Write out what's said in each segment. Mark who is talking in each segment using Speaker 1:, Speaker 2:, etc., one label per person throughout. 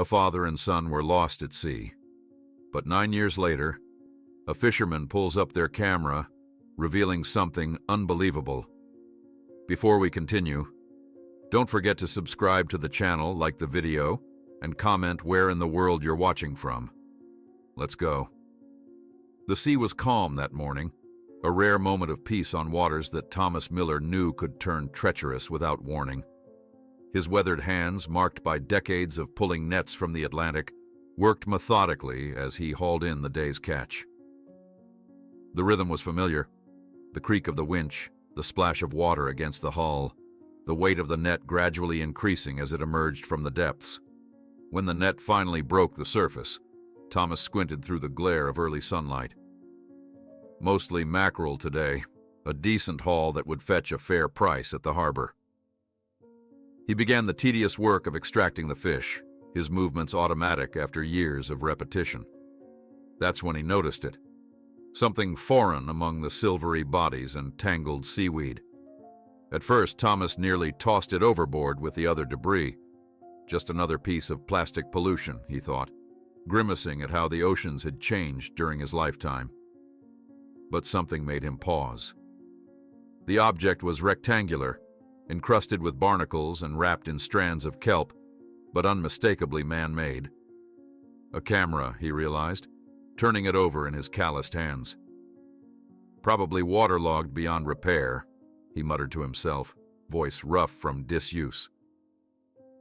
Speaker 1: A father and son were lost at sea. But 9 years later, a fisherman pulls up their camera, revealing something unbelievable. Before we continue, don't forget to subscribe to the channel, like the video, and comment where in the world you're watching from. Let's go. The sea was calm that morning, a rare moment of peace on waters that Thomas Miller knew could turn treacherous without warning. His weathered hands, marked by decades of pulling nets from the Atlantic, worked methodically as he hauled in the day's catch. The rhythm was familiar. The creak of the winch, the splash of water against the hull, the weight of the net gradually increasing as it emerged from the depths. When the net finally broke the surface, Thomas squinted through the glare of early sunlight. Mostly mackerel today, a decent haul that would fetch a fair price at the harbor. He began the tedious work of extracting the fish, his movements automatic after years of repetition. That's when he noticed it. Something foreign among the silvery bodies and tangled seaweed. At first, Thomas nearly tossed it overboard with the other debris. Just another piece of plastic pollution, he thought, grimacing at how the oceans had changed during his lifetime. But something made him pause. The object was rectangular, encrusted with barnacles and wrapped in strands of kelp, but unmistakably man-made. A camera, he realized, turning it over in his calloused hands. Probably waterlogged beyond repair, he muttered to himself, voice rough from disuse.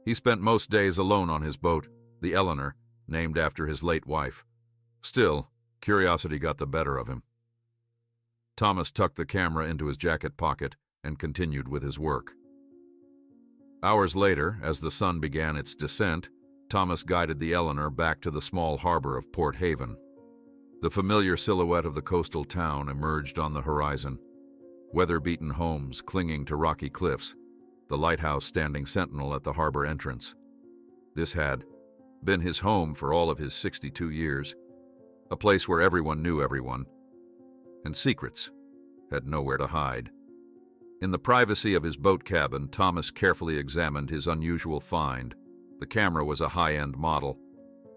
Speaker 1: He spent most days alone on his boat, the Eleanor, named after his late wife. Still, curiosity got the better of him. Thomas tucked the camera into his jacket pocket and continued with his work. Hours later, as the sun began its descent, Thomas guided the Eleanor back to the small harbor of Port Haven. The familiar silhouette of the coastal town emerged on the horizon. Weather-beaten homes clinging to rocky cliffs, the lighthouse standing sentinel at the harbor entrance. This had been his home for all of his 62 years, a place where everyone knew everyone, and secrets had nowhere to hide. In the privacy of his boat cabin, Thomas carefully examined his unusual find. The camera was a high-end model,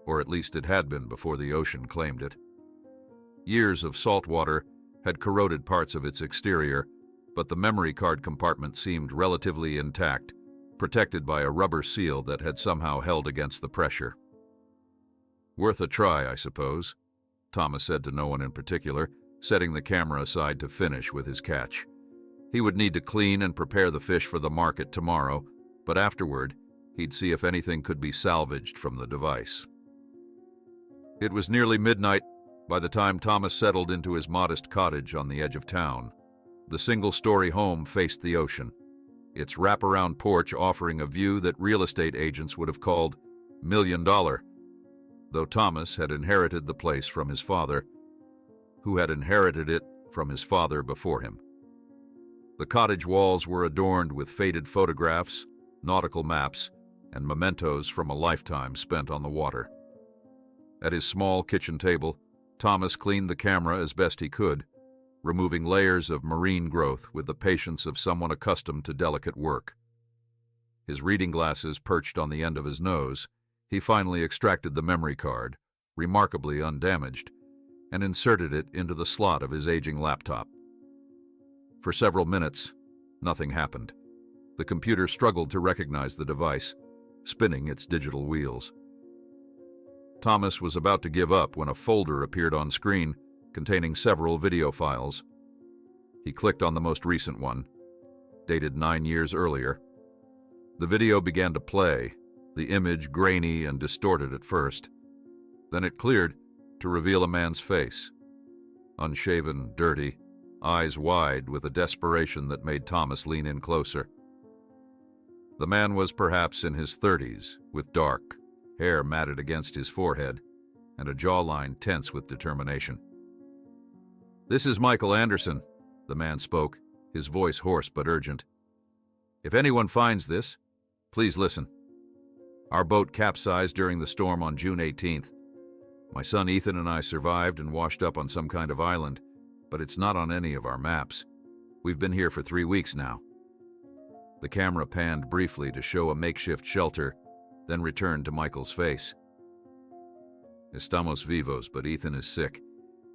Speaker 1: or at least it had been before the ocean claimed it. Years of salt water had corroded parts of its exterior, but the memory card compartment seemed relatively intact, protected by a rubber seal that had somehow held against the pressure. "Worth a try, I suppose," Thomas said to no one in particular, setting the camera aside to finish with his catch. He would need to clean and prepare the fish for the market tomorrow, but afterward, he'd see if anything could be salvaged from the device. It was nearly midnight by the time Thomas settled into his modest cottage on the edge of town. The single-story home faced the ocean, its wraparound porch offering a view that real estate agents would have called $1 million, though Thomas had inherited the place from his father, who had inherited it from his father before him. The cottage walls were adorned with faded photographs, nautical maps, and mementos from a lifetime spent on the water. At his small kitchen table, Thomas cleaned the camera as best he could, removing layers of marine growth with the patience of someone accustomed to delicate work. His reading glasses perched on the end of his nose, he finally extracted the memory card, remarkably undamaged, and inserted it into the slot of his aging laptop. For several minutes, nothing happened. The computer struggled to recognize the device, spinning its digital wheels. Thomas was about to give up when a folder appeared on screen containing several video files. He clicked on the most recent one, dated 9 years earlier. The video began to play, the image grainy and distorted at first. Then it cleared to reveal a man's face. Unshaven, dirty, eyes wide with a desperation that made Thomas lean in closer. The man was perhaps in his 30s, with dark hair matted against his forehead and a jawline tense with determination. "This is Michael Anderson," the man spoke, his voice hoarse but urgent. "If anyone finds this, please listen. Our boat capsized during the storm on June 18th. My son Ethan and I survived and washed up on some kind of island, but it's not on any of our maps. We've been here for 3 weeks now." The camera panned briefly to show a makeshift shelter, then returned to Michael's face. "Estamos vivos, but Ethan is sick.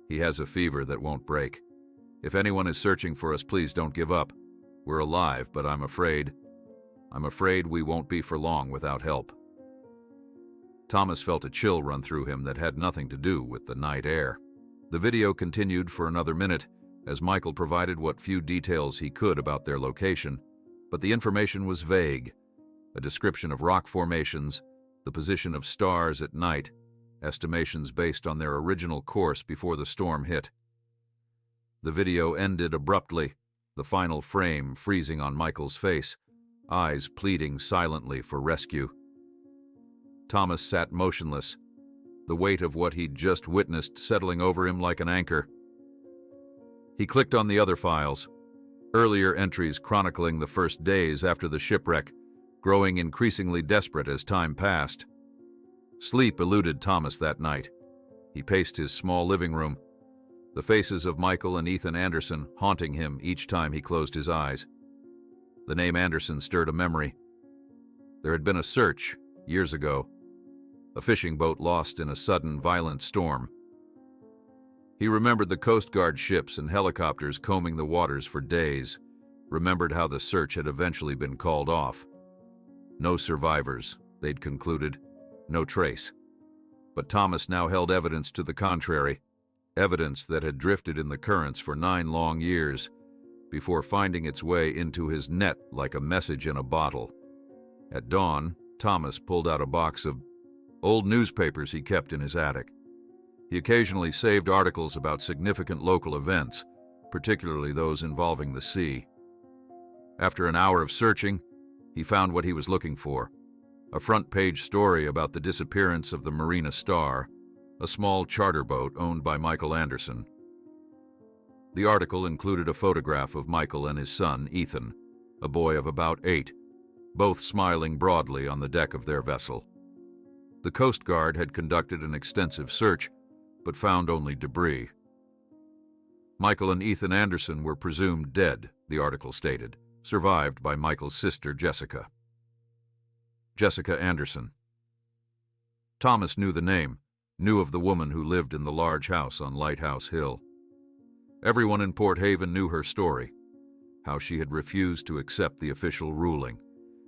Speaker 1: He has a fever that won't break. If anyone is searching for us, please don't give up. We're alive, but I'm afraid we won't be for long without help." Thomas felt a chill run through him that had nothing to do with the night air. The video continued for another minute as Michael provided what few details he could about their location, but the information was vague. A description of rock formations, the position of stars at night, estimations based on their original course before the storm hit. The video ended abruptly, the final frame freezing on Michael's face, eyes pleading silently for rescue. Thomas sat motionless, the weight of what he'd just witnessed settling over him like an anchor. He clicked on the other files, earlier entries chronicling the first days after the shipwreck, growing increasingly desperate as time passed. Sleep eluded Thomas that night. He paced his small living room, the faces of Michael and Ethan Anderson haunting him each time he closed his eyes. The name Anderson stirred a memory. There had been a search, years ago, a fishing boat lost in a sudden, violent storm. He remembered the Coast Guard ships and helicopters combing the waters for days, remembered how the search had eventually been called off. No survivors, they'd concluded, no trace. But Thomas now held evidence to the contrary, evidence that had drifted in the currents for 9 long years, before finding its way into his net like a message in a bottle. At dawn, Thomas pulled out a box of old newspapers he kept in his attic. He occasionally saved articles about significant local events, particularly those involving the sea. After an hour of searching, he found what he was looking for: a front-page story about the disappearance of the Marina Star, a small charter boat owned by Michael Anderson. The article included a photograph of Michael and his son, Ethan, a boy of about 8, both smiling broadly on the deck of their vessel. The Coast Guard had conducted an extensive search, but found only debris. Michael and Ethan Anderson were presumed dead, the article stated, survived by Michael's sister, Jessica. Jessica Anderson. Thomas knew the name, knew of the woman who lived in the large house on Lighthouse Hill. Everyone in Port Haven knew her story, how she had refused to accept the official ruling,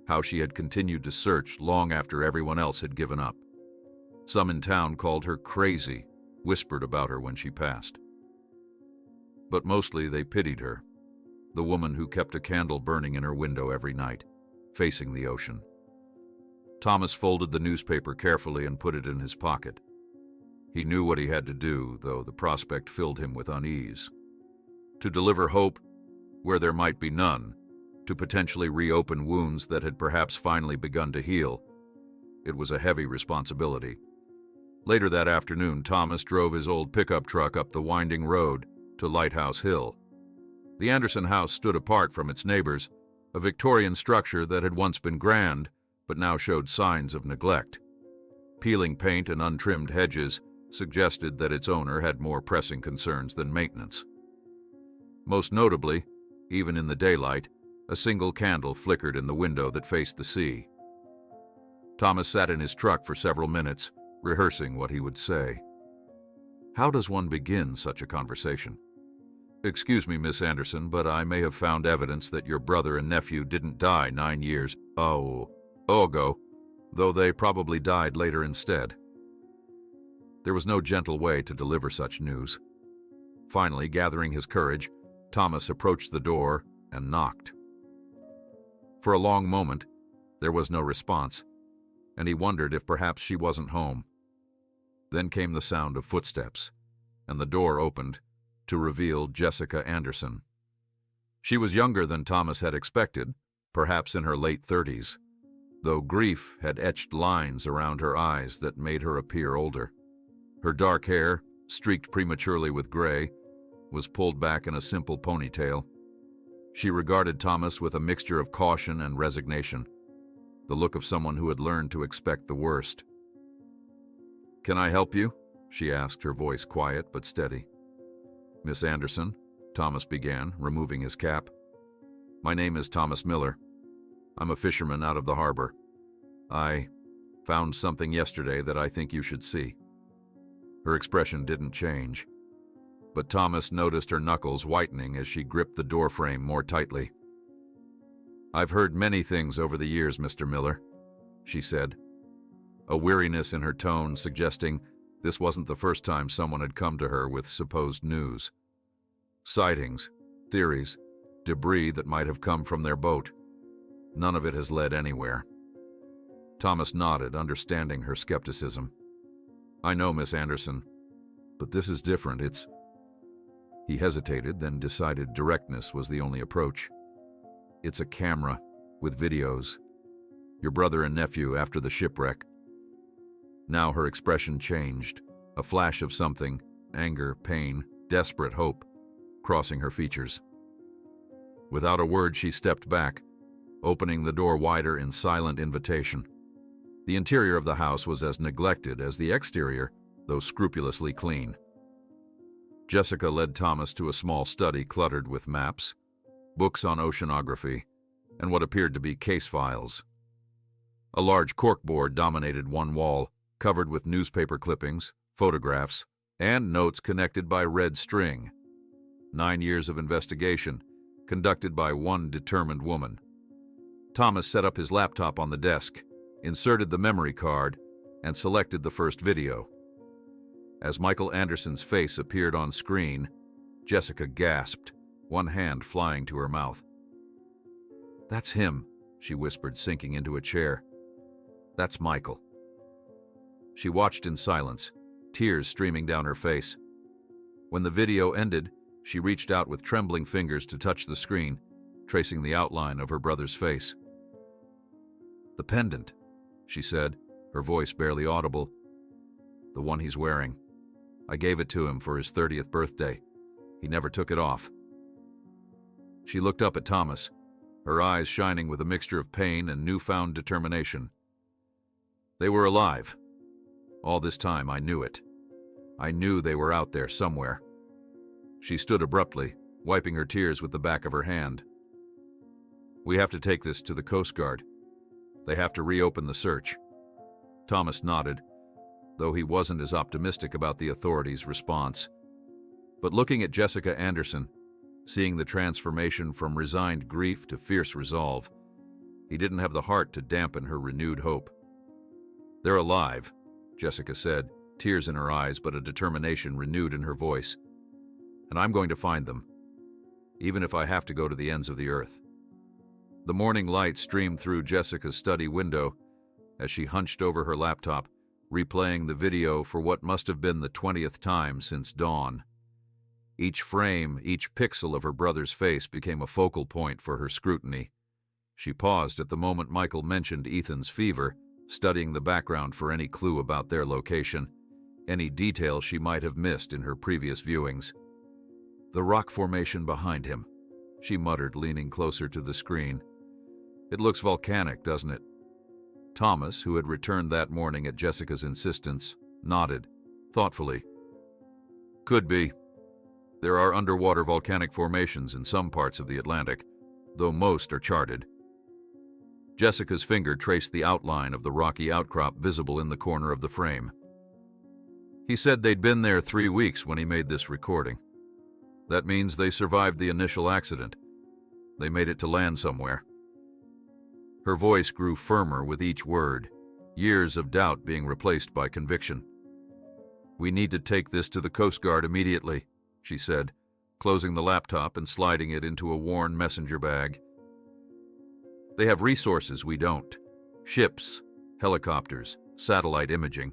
Speaker 1: how she had continued to search long after everyone else had given up. Some in town called her crazy, whispered about her when she passed. But mostly they pitied her, the woman who kept a candle burning in her window every night, facing the ocean. Thomas folded the newspaper carefully and put it in his pocket. He knew what he had to do, though the prospect filled him with unease. To deliver hope where there might be none, to potentially reopen wounds that had perhaps finally begun to heal. It was a heavy responsibility. Later that afternoon, Thomas drove his old pickup truck up the winding road to Lighthouse Hill. The Anderson house stood apart from its neighbors, a Victorian structure that had once been grand, but now showed signs of neglect. Peeling paint and untrimmed hedges suggested that its owner had more pressing concerns than maintenance. Most notably, even in the daylight, a single candle flickered in the window that faced the sea. Thomas sat in his truck for several minutes, rehearsing what he would say. How does one begin such a conversation? "Excuse me, Miss Anderson, but I may have found evidence that your brother and nephew didn't die 9 years ago, though they probably died later instead." There was no gentle way to deliver such news. Finally, gathering his courage, Thomas approached the door and knocked. For a long moment, there was no response, and he wondered if perhaps she wasn't home. Then came the sound of footsteps, and the door opened to reveal Jessica Anderson. She was younger than Thomas had expected, perhaps in her late 30s, though grief had etched lines around her eyes that made her appear older. Her dark hair, streaked prematurely with gray, was pulled back in a simple ponytail. She regarded Thomas with a mixture of caution and resignation, the look of someone who had learned to expect the worst. "Can I help you?" she asked, her voice quiet but steady. "Miss Anderson," Thomas began, removing his cap. "My name is Thomas Miller. I'm a fisherman out of the harbor. Found something yesterday that I think you should see." Her expression didn't change, but Thomas noticed her knuckles whitening as she gripped the doorframe more tightly. "I've heard many things over the years, Mr. Miller," she said, a weariness in her tone suggesting this wasn't the first time someone had come to her with supposed news. Sightings, theories, debris that might have come from their boat. None of it has led anywhere. Thomas nodded, understanding her skepticism. "I know, Miss Anderson, but this is different. It's..." He hesitated, then decided directness was the only approach. "It's a camera, with videos. Your brother and nephew after the shipwreck." Now her expression changed, a flash of something, anger, pain, desperate hope, crossing her features. Without a word, she stepped back, opening the door wider in silent invitation. The interior of the house was as neglected as the exterior, though scrupulously clean. Jessica led Thomas to a small study cluttered with maps, books on oceanography, and what appeared to be case files. A large corkboard dominated one wall, covered with newspaper clippings, photographs, and notes connected by red string. 9 years of investigation, conducted by one determined woman. Thomas set up his laptop on the desk, inserted the memory card, and selected the first video. As Michael Anderson's face appeared on screen, Jessica gasped, one hand flying to her mouth. "That's him," she whispered, sinking into a chair. "That's Michael." She watched in silence, tears streaming down her face. When the video ended, she reached out with trembling fingers to touch the screen, tracing the outline of her brother's face. "The pendant," she said, her voice barely audible. "The one he's wearing. I gave it to him for his 30th birthday. He never took it off." She looked up at Thomas, her eyes shining with a mixture of pain and newfound determination. "They were alive. All this time I knew it. I knew they were out there somewhere." She stood abruptly, wiping her tears with the back of her hand. "We have to take this to the Coast Guard. They have to reopen the search." Thomas nodded, though he wasn't as optimistic about the authorities' response. But looking at Jessica Anderson, seeing the transformation from resigned grief to fierce resolve, he didn't have the heart to dampen her renewed hope. "They're alive," Jessica said, tears in her eyes but a determination renewed in her voice. "And I'm going to find them, even if I have to go to the ends of the earth." The morning light streamed through Jessica's study window as she hunched over her laptop, replaying the video for what must have been the 20th time since dawn. Each frame, each pixel of her brother's face became a focal point for her scrutiny. She paused at the moment Michael mentioned Ethan's fever, studying the background for any clue about their location, any detail she might have missed in her previous viewings. "The rock formation behind him," she muttered, leaning closer to the screen. "It looks volcanic, doesn't it?" Thomas, who had returned that morning at Jessica's insistence, nodded, thoughtfully. "Could be. There are underwater volcanic formations in some parts of the Atlantic, though most are charted." Jessica's finger traced the outline of the rocky outcrop visible in the corner of the frame. "He said they'd been there 3 weeks when he made this recording. That means they survived the initial accident. They made it to land somewhere." Her voice grew firmer with each word, years of doubt being replaced by conviction. "We need to take this to the Coast Guard immediately," she said, closing the laptop and sliding it into a worn messenger bag. "They have resources we don't. Ships, helicopters, satellite imaging."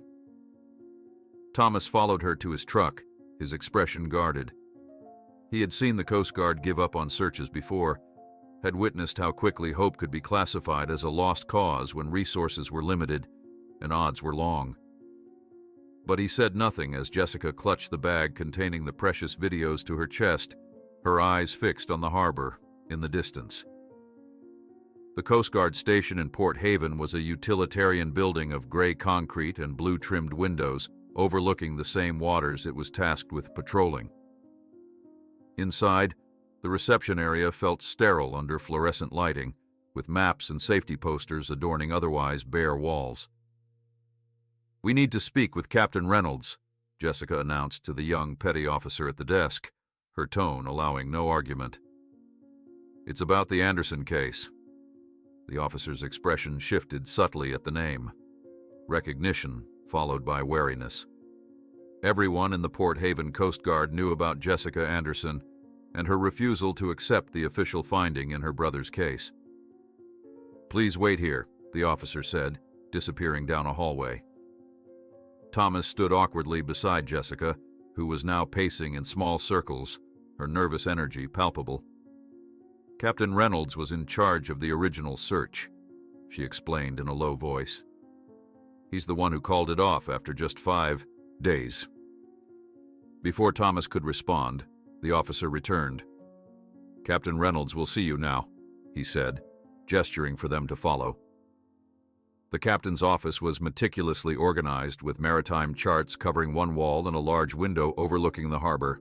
Speaker 1: Thomas followed her to his truck, his expression guarded. He had seen the Coast Guard give up on searches before, had witnessed how quickly hope could be classified as a lost cause when resources were limited and odds were long. But he said nothing as Jessica clutched the bag containing the precious videos to her chest, her eyes fixed on the harbor in the distance. The Coast Guard station in Port Haven was a utilitarian building of gray concrete and blue-trimmed windows overlooking the same waters it was tasked with patrolling. Inside, the reception area felt sterile under fluorescent lighting, with maps and safety posters adorning otherwise bare walls. "We need to speak with Captain Reynolds," Jessica announced to the young petty officer at the desk, her tone allowing no argument. "It's about the Anderson case." The officer's expression shifted subtly at the name. Recognition, followed by wariness. Everyone in the Port Haven Coast Guard knew about Jessica Anderson and her refusal to accept the official finding in her brother's case. "Please wait here," the officer said, disappearing down a hallway. Thomas stood awkwardly beside Jessica, who was now pacing in small circles, her nervous energy palpable. "Captain Reynolds was in charge of the original search," she explained in a low voice. "He's the one who called it off after just 5 days. Before Thomas could respond, the officer returned. "Captain Reynolds will see you now," he said, gesturing for them to follow. The captain's office was meticulously organized with maritime charts covering one wall and a large window overlooking the harbor.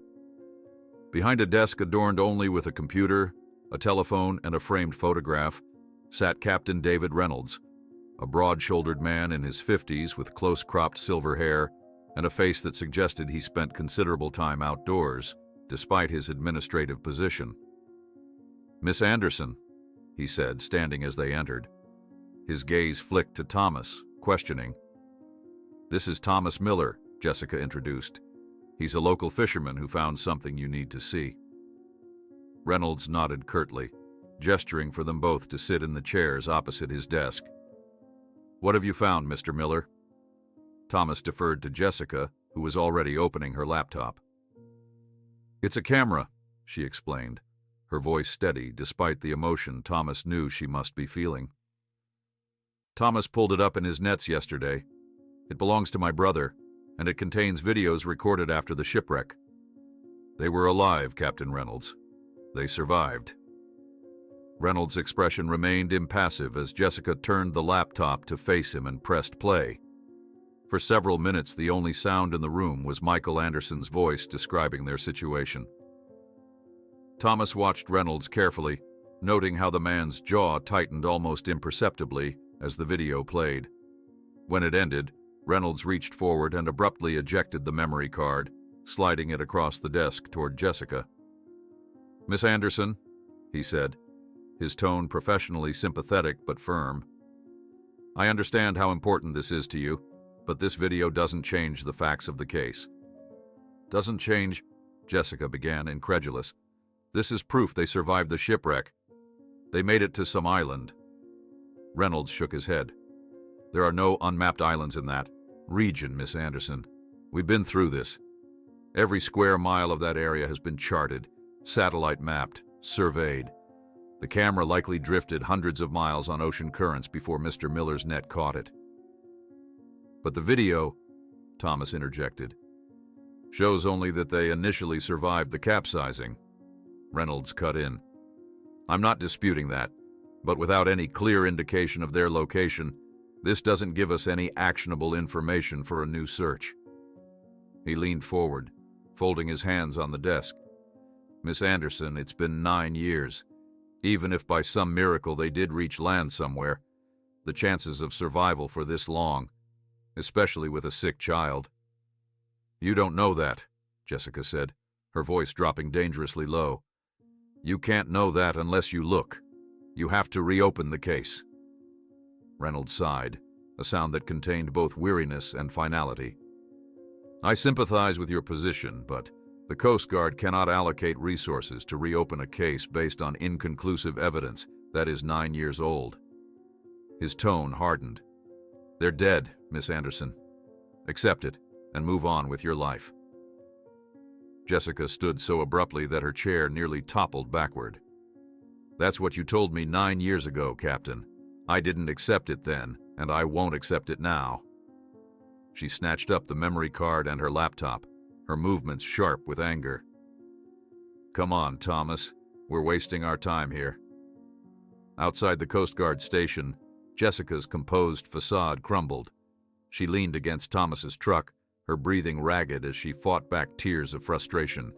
Speaker 1: Behind a desk adorned only with a computer, a telephone, and a framed photograph, sat Captain David Reynolds, a broad-shouldered man in his 50s with close-cropped silver hair and a face that suggested he spent considerable time outdoors, despite his administrative position. "Miss Anderson," he said, standing as they entered. His gaze flicked to Thomas, questioning. "This is Thomas Miller," Jessica introduced. "He's a local fisherman who found something you need to see." Reynolds nodded curtly, gesturing for them both to sit in the chairs opposite his desk. "What have you found, Mr. Miller?" Thomas deferred to Jessica, who was already opening her laptop. "It's a camera," she explained, her voice steady despite the emotion Thomas knew she must be feeling. "Thomas pulled it up in his nets yesterday. It belongs to my brother, and it contains videos recorded after the shipwreck. They were alive, Captain Reynolds. They survived." Reynolds' expression remained impassive as Jessica turned the laptop to face him and pressed play. For several minutes, the only sound in the room was Michael Anderson's voice describing their situation. Thomas watched Reynolds carefully, noting how the man's jaw tightened almost imperceptibly as the video played. When it ended, Reynolds reached forward and abruptly ejected the memory card, sliding it across the desk toward Jessica. "Miss Anderson," he said, his tone professionally sympathetic but firm. "I understand how important this is to you, but this video doesn't change the facts of the case." "Doesn't change?" Jessica began, incredulous. "This is proof they survived the shipwreck. They made it to some island." Reynolds shook his head. "There are no unmapped islands in that region, Miss Anderson. We've been through this. Every square mile of that area has been charted, satellite mapped, surveyed. The camera likely drifted hundreds of miles on ocean currents before Mr. Miller's net caught it." "But the video," Thomas interjected, "shows only that they initially survived the capsizing." Reynolds cut in. "I'm not disputing that, but without any clear indication of their location, this doesn't give us any actionable information for a new search." He leaned forward, folding his hands on the desk. "Miss Anderson, it's been 9 years. Even if by some miracle they did reach land somewhere, the chances of survival for this long, especially with a sick child." "You don't know that," Jessica said, her voice dropping dangerously low. "You can't know that unless you look. You have to reopen the case." Reynolds sighed, a sound that contained both weariness and finality. "I sympathize with your position, but the Coast Guard cannot allocate resources to reopen a case based on inconclusive evidence that is 9 years old." His tone hardened. "They're dead, Miss Anderson. Accept it and move on with your life." Jessica stood so abruptly that her chair nearly toppled backward. "That's what you told me 9 years ago, Captain. I didn't accept it then, and I won't accept it now." She snatched up the memory card and her laptop, her movements sharp with anger. "Come on, Thomas. We're wasting our time here." Outside the Coast Guard station, Jessica's composed facade crumbled. She leaned against Thomas's truck, her breathing ragged as she fought back tears of frustration.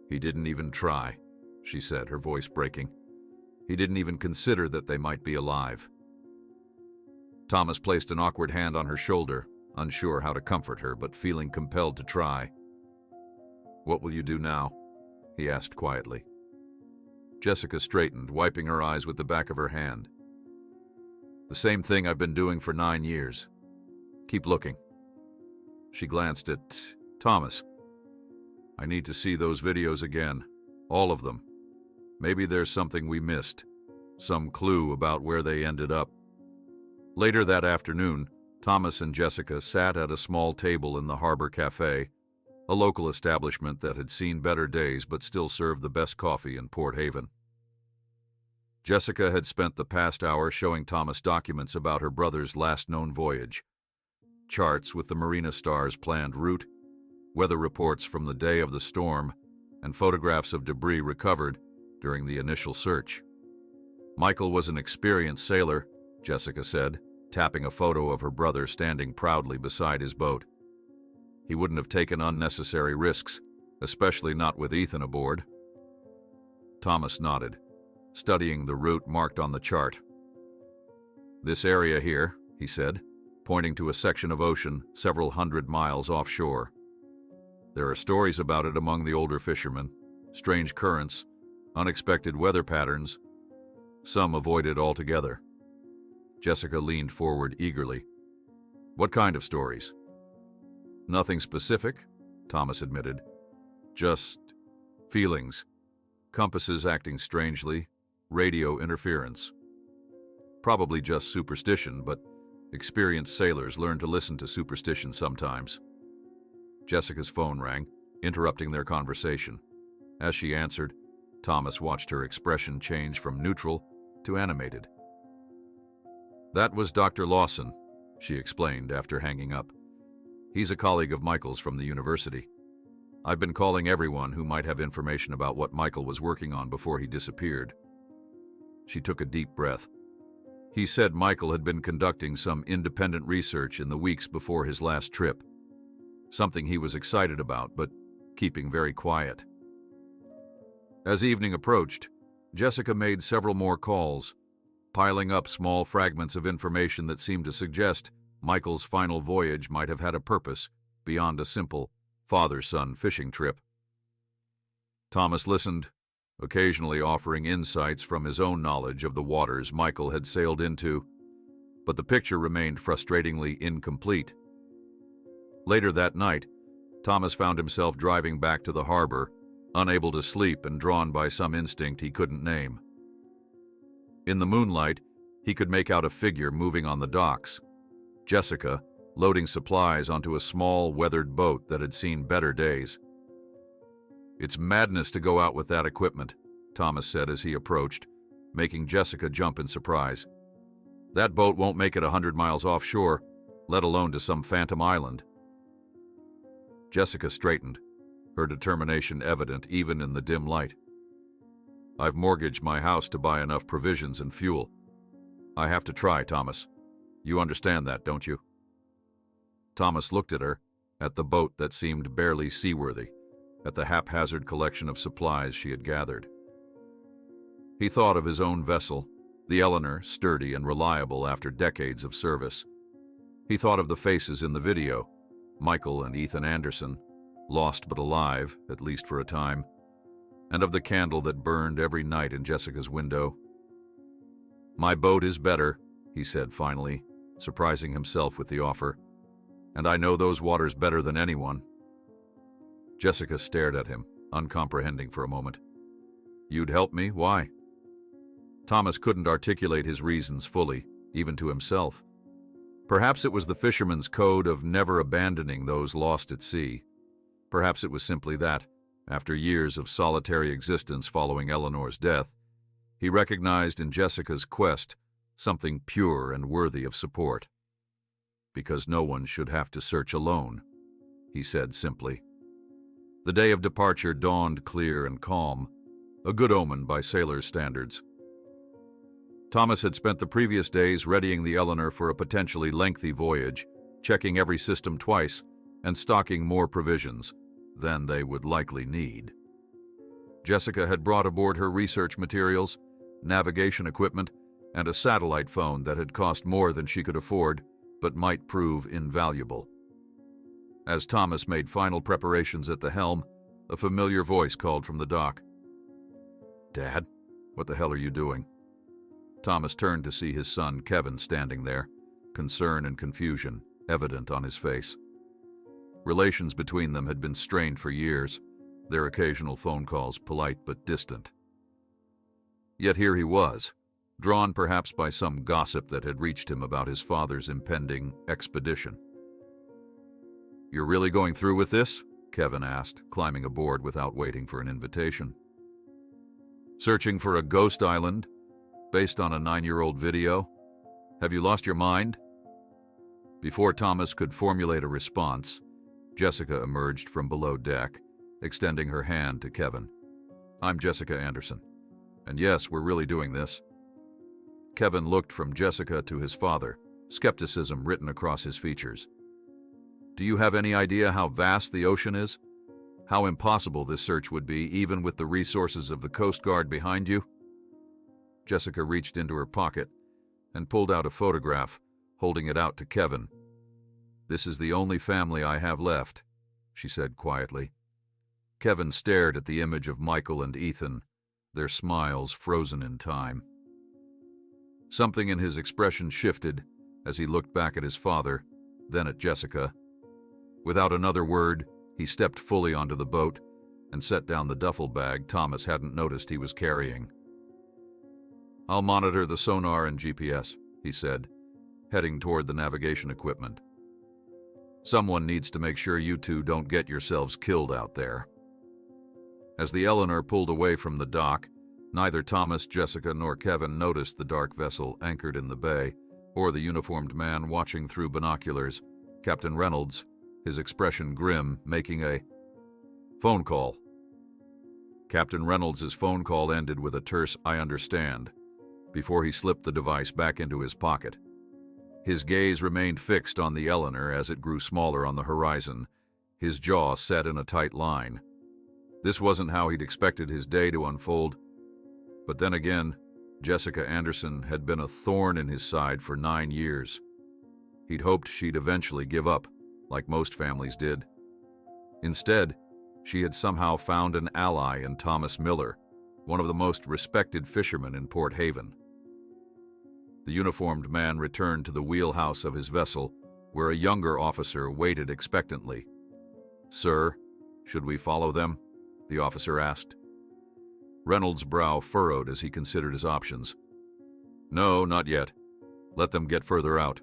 Speaker 1: "He didn't even try," she said, her voice breaking. "He didn't even consider that they might be alive." Thomas placed an awkward hand on her shoulder, unsure how to comfort her, but feeling compelled to try. "What will you do now?" he asked quietly. Jessica straightened, wiping her eyes with the back of her hand. "The same thing I've been doing for 9 years. Keep looking." She glanced at Thomas. "I need to see those videos again. All of them. Maybe there's something we missed. Some clue about where they ended up." Later that afternoon, Thomas and Jessica sat at a small table in the Harbor Cafe, a local establishment that had seen better days but still served the best coffee in Port Haven. Jessica had spent the past hour showing Thomas documents about her brother's last known voyage, charts with the Marina Star's planned route, weather reports from the day of the storm, and photographs of debris recovered during the initial search. Michael was an experienced sailor, Jessica said, tapping a photo of her brother standing proudly beside his boat. He wouldn't have taken unnecessary risks, especially not with Ethan aboard. Thomas nodded, studying the route marked on the chart. "This area here," he said, pointing to a section of ocean several hundred miles offshore. "There are stories about it among the older fishermen, strange currents, unexpected weather patterns. Some avoid it altogether." Jessica leaned forward eagerly. "What kind of stories?" "Nothing specific," Thomas admitted. "Just feelings. Compasses acting strangely, radio interference. Probably just superstition, but experienced sailors learn to listen to superstition sometimes." Jessica's phone rang, interrupting their conversation. As she answered, Thomas watched her expression change from neutral to animated. "That was Dr. Lawson," she explained after hanging up. "He's a colleague of Michael's from the university. I've been calling everyone who might have information about what Michael was working on before he disappeared." She took a deep breath. "He said Michael had been conducting some independent research in the weeks before his last trip. Something he was excited about, but keeping very quiet." As evening approached, Jessica made several more calls, piling up small fragments of information that seemed to suggest Michael's final voyage might have had a purpose beyond a simple father-son fishing trip. Thomas listened, occasionally offering insights from his own knowledge of the waters Michael had sailed into, but the picture remained frustratingly incomplete. Later that night, Thomas found himself driving back to the harbor, unable to sleep and drawn by some instinct he couldn't name. In the moonlight, he could make out a figure moving on the docks. Jessica, loading supplies onto a small, weathered boat that had seen better days. "It's madness to go out with that equipment," Thomas said as he approached, making Jessica jump in surprise. "That boat won't make it 100 miles offshore, let alone to some phantom island." Jessica straightened, her determination evident even in the dim light. "I've mortgaged my house to buy enough provisions and fuel. I have to try, Thomas. You understand that, don't you?" Thomas looked at her, at the boat that seemed barely seaworthy, at the haphazard collection of supplies she had gathered. He thought of his own vessel, the Eleanor, sturdy and reliable after decades of service. He thought of the faces in the video, Michael and Ethan Anderson, lost but alive, at least for a time, and of the candle that burned every night in Jessica's window. "My boat is better," he said finally, surprising himself with the offer, "and I know those waters better than anyone." Jessica stared at him, uncomprehending for a moment. "You'd help me? Why?" Thomas couldn't articulate his reasons fully, even to himself. Perhaps it was the fisherman's code of never abandoning those lost at sea. Perhaps it was simply that, after years of solitary existence following Eleanor's death, he recognized in Jessica's quest something pure and worthy of support. "Because no one should have to search alone," he said simply. The day of departure dawned clear and calm, a good omen by sailors' standards. Thomas had spent the previous days readying the Eleanor for a potentially lengthy voyage, checking every system twice and stocking more provisions than they would likely need. Jessica had brought aboard her research materials, navigation equipment, and a satellite phone that had cost more than she could afford, but might prove invaluable. As Thomas made final preparations at the helm, a familiar voice called from the dock. "Dad, what the hell are you doing?" Thomas turned to see his son, Kevin, standing there, concern and confusion evident on his face. Relations between them had been strained for years, their occasional phone calls polite but distant. Yet here he was, drawn perhaps by some gossip that had reached him about his father's impending expedition. "You're really going through with this?" Kevin asked, climbing aboard without waiting for an invitation. "Searching for a ghost island based on a 9-year-old video? Have you lost your mind?" Before Thomas could formulate a response, Jessica emerged from below deck, extending her hand to Kevin. "I'm Jessica Anderson. And yes, we're really doing this." Kevin looked from Jessica to his father, skepticism written across his features. "Do you have any idea how vast the ocean is? How impossible this search would be, even with the resources of the Coast Guard behind you?" Jessica reached into her pocket and pulled out a photograph, holding it out to Kevin. "This is the only family I have left," she said quietly. Kevin stared at the image of Michael and Ethan, their smiles frozen in time. Something in his expression shifted as he looked back at his father, then at Jessica. Without another word, he stepped fully onto the boat and set down the duffel bag Thomas hadn't noticed he was carrying. "I'll monitor the sonar and GPS," he said, heading toward the navigation equipment. "Someone needs to make sure you two don't get yourselves killed out there." As the Eleanor pulled away from the dock, neither Thomas, Jessica, nor Kevin noticed the dark vessel anchored in the bay, or the uniformed man watching through binoculars, Captain Reynolds, his expression grim, making a phone call. Captain Reynolds' phone call ended with a terse "I understand," before he slipped the device back into his pocket. His gaze remained fixed on the Eleanor as it grew smaller on the horizon, his jaw set in a tight line. This wasn't how he'd expected his day to unfold. But then again, Jessica Anderson had been a thorn in his side for 9 years. He'd hoped she'd eventually give up, like most families did. Instead, she had somehow found an ally in Thomas Miller, one of the most respected fishermen in Port Haven. The uniformed man returned to the wheelhouse of his vessel, where a younger officer waited expectantly. "Sir, should we follow them?" the officer asked. Reynolds' brow furrowed as he considered his options. "No, not yet. Let them get further out.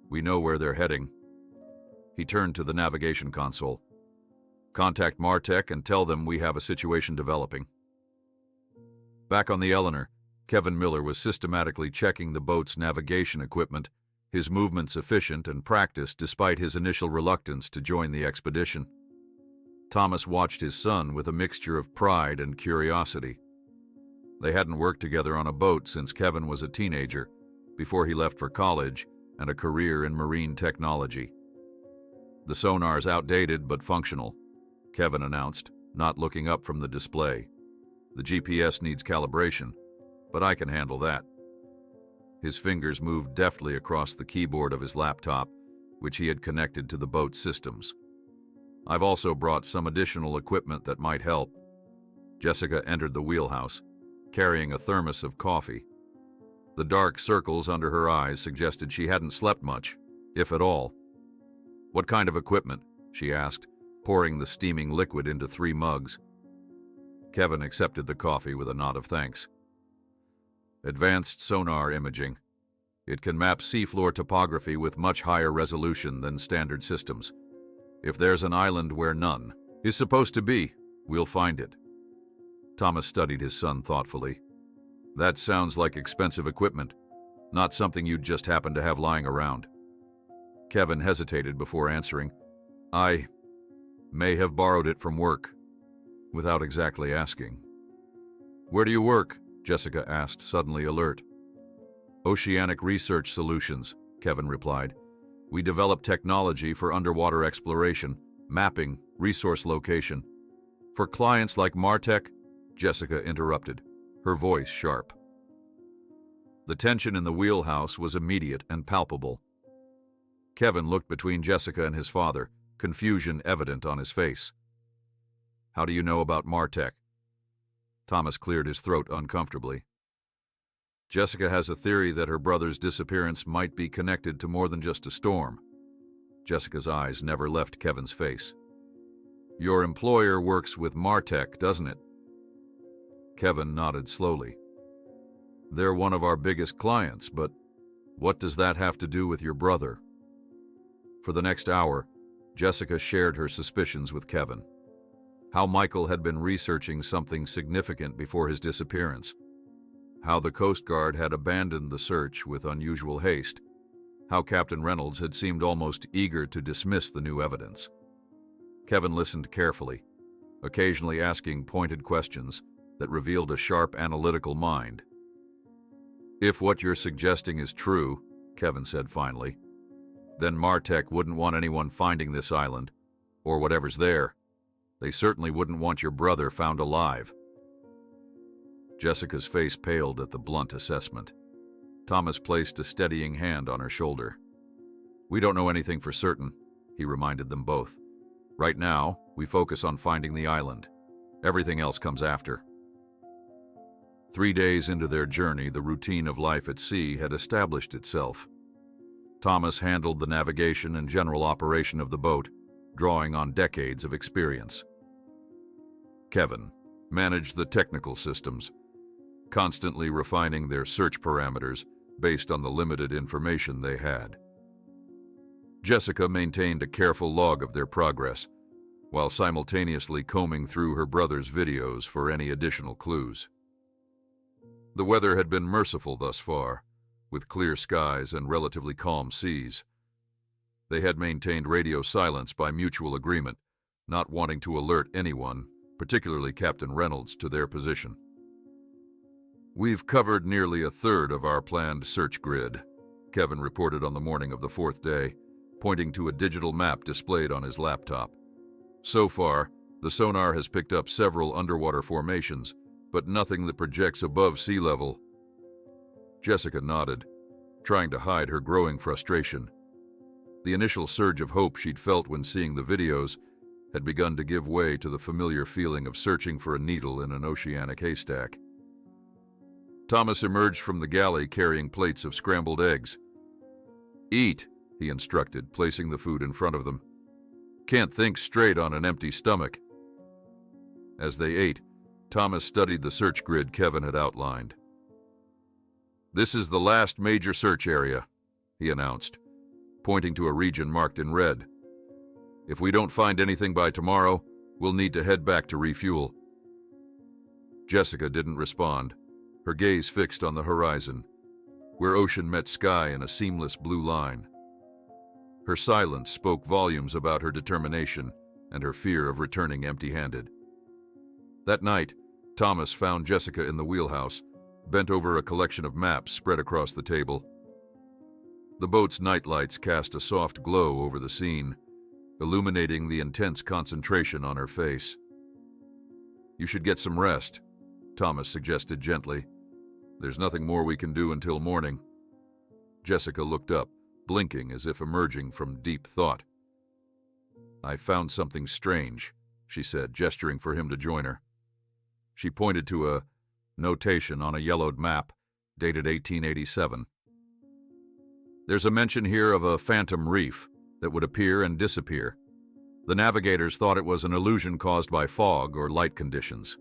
Speaker 1: We know where they're heading." He turned to the navigation console. "Contact Martech and tell them we have a situation developing." Back on the Eleanor, Kevin Miller was systematically checking the boat's navigation equipment, his movements efficient and practiced despite his initial reluctance to join the expedition. Thomas watched his son with a mixture of pride and curiosity. They hadn't worked together on a boat since Kevin was a teenager, before he left for college and a career in marine technology. "The sonar's outdated but functional," Kevin announced, not looking up from the display. "The GPS needs calibration, but I can handle that." His fingers moved deftly across the keyboard of his laptop, which he had connected to the boat's systems. "I've also brought some additional equipment that might help." Jessica entered the wheelhouse, carrying a thermos of coffee. The dark circles under her eyes suggested she hadn't slept much, if at all. "What kind of equipment?" she asked, pouring the steaming liquid into 3 mugs. Kevin accepted the coffee with a nod of thanks. "Advanced sonar imaging. It can map seafloor topography with much higher resolution than standard systems. If there's an island where none is supposed to be, we'll find it." Thomas studied his son thoughtfully. "That sounds like expensive equipment, not something you'd just happen to have lying around." Kevin hesitated before answering. "I may have borrowed it from work," without exactly asking. "Where do you work?" Jessica asked, suddenly alert. "Oceanic Research Solutions," Kevin replied. "We develop technology for underwater exploration, mapping, resource location." "For clients like Martech?" Jessica interrupted, her voice sharp. The tension in the wheelhouse was immediate and palpable. Kevin looked between Jessica and his father, confusion evident on his face. "How do you know about Martek?" Thomas cleared his throat uncomfortably. "Jessica has a theory that her brother's disappearance might be connected to more than just a storm." Jessica's eyes never left Kevin's face. "Your employer works with Martek, doesn't it?" Kevin nodded slowly. "They're one of our biggest clients, but what does that have to do with your brother?" For the next hour, Jessica shared her suspicions with Kevin. How Michael had been researching something significant before his disappearance. How the Coast Guard had abandoned the search with unusual haste. How Captain Reynolds had seemed almost eager to dismiss the new evidence. Kevin listened carefully, occasionally asking pointed questions that revealed a sharp analytical mind. "If what you're suggesting is true," Kevin said finally, "then Martek wouldn't want anyone finding this island, or whatever's there. They certainly wouldn't want your brother found alive." Jessica's face paled at the blunt assessment. Thomas placed a steadying hand on her shoulder. "We don't know anything for certain," he reminded them both. "Right now, we focus on finding the island. Everything else comes after." 3 days into their journey, the routine of life at sea had established itself. Thomas handled the navigation and general operation of the boat, drawing on decades of experience. Kevin managed the technical systems, constantly refining their search parameters based on the limited information they had. Jessica maintained a careful log of their progress, while simultaneously combing through her brother's videos for any additional clues. The weather had been merciful thus far, with clear skies and relatively calm seas. They had maintained radio silence by mutual agreement, not wanting to alert anyone, particularly Captain Reynolds, to their position. "We've covered nearly a third of our planned search grid," Kevin reported on the morning of the 4th day, pointing to a digital map displayed on his laptop. "So far, the sonar has picked up several underwater formations, but nothing that projects above sea level." Jessica nodded, trying to hide her growing frustration. The initial surge of hope she'd felt when seeing the videos had begun to give way to the familiar feeling of searching for a needle in an oceanic haystack. Thomas emerged from the galley carrying plates of scrambled eggs. "Eat," he instructed, placing the food in front of them. "Can't think straight on an empty stomach." As they ate, Thomas studied the search grid Kevin had outlined. "This is the last major search area," he announced, pointing to a region marked in red. "If we don't find anything by tomorrow, we'll need to head back to refuel." Jessica didn't respond, her gaze fixed on the horizon, where ocean met sky in a seamless blue line. Her silence spoke volumes about her determination and her fear of returning empty-handed. That night, Thomas found Jessica in the wheelhouse, bent over a collection of maps spread across the table. The boat's nightlights cast a soft glow over the scene, illuminating the intense concentration on her face. "You should get some rest," Thomas suggested gently. "There's nothing more we can do until morning." Jessica looked up, blinking as if emerging from deep thought. "I found something strange," she said, gesturing for him to join her. She pointed to a notation on a yellowed map, dated 1887. "There's a mention here of a phantom reef that would appear and disappear. The navigators thought it was an illusion caused by fog or light conditions."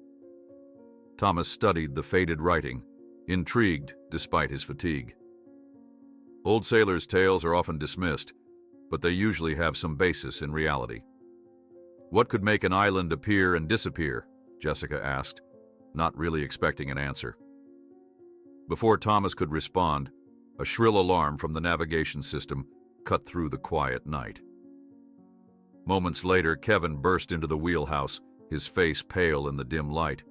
Speaker 1: Thomas studied the faded writing, intrigued despite his fatigue. "Old sailors' tales are often dismissed, but they usually have some basis in reality." "What could make an island appear and disappear?" Jessica asked, not really expecting an answer. Before Thomas could respond, a shrill alarm from the navigation system cut through the quiet night. Moments later, Kevin burst into the wheelhouse, his face pale in the dim light.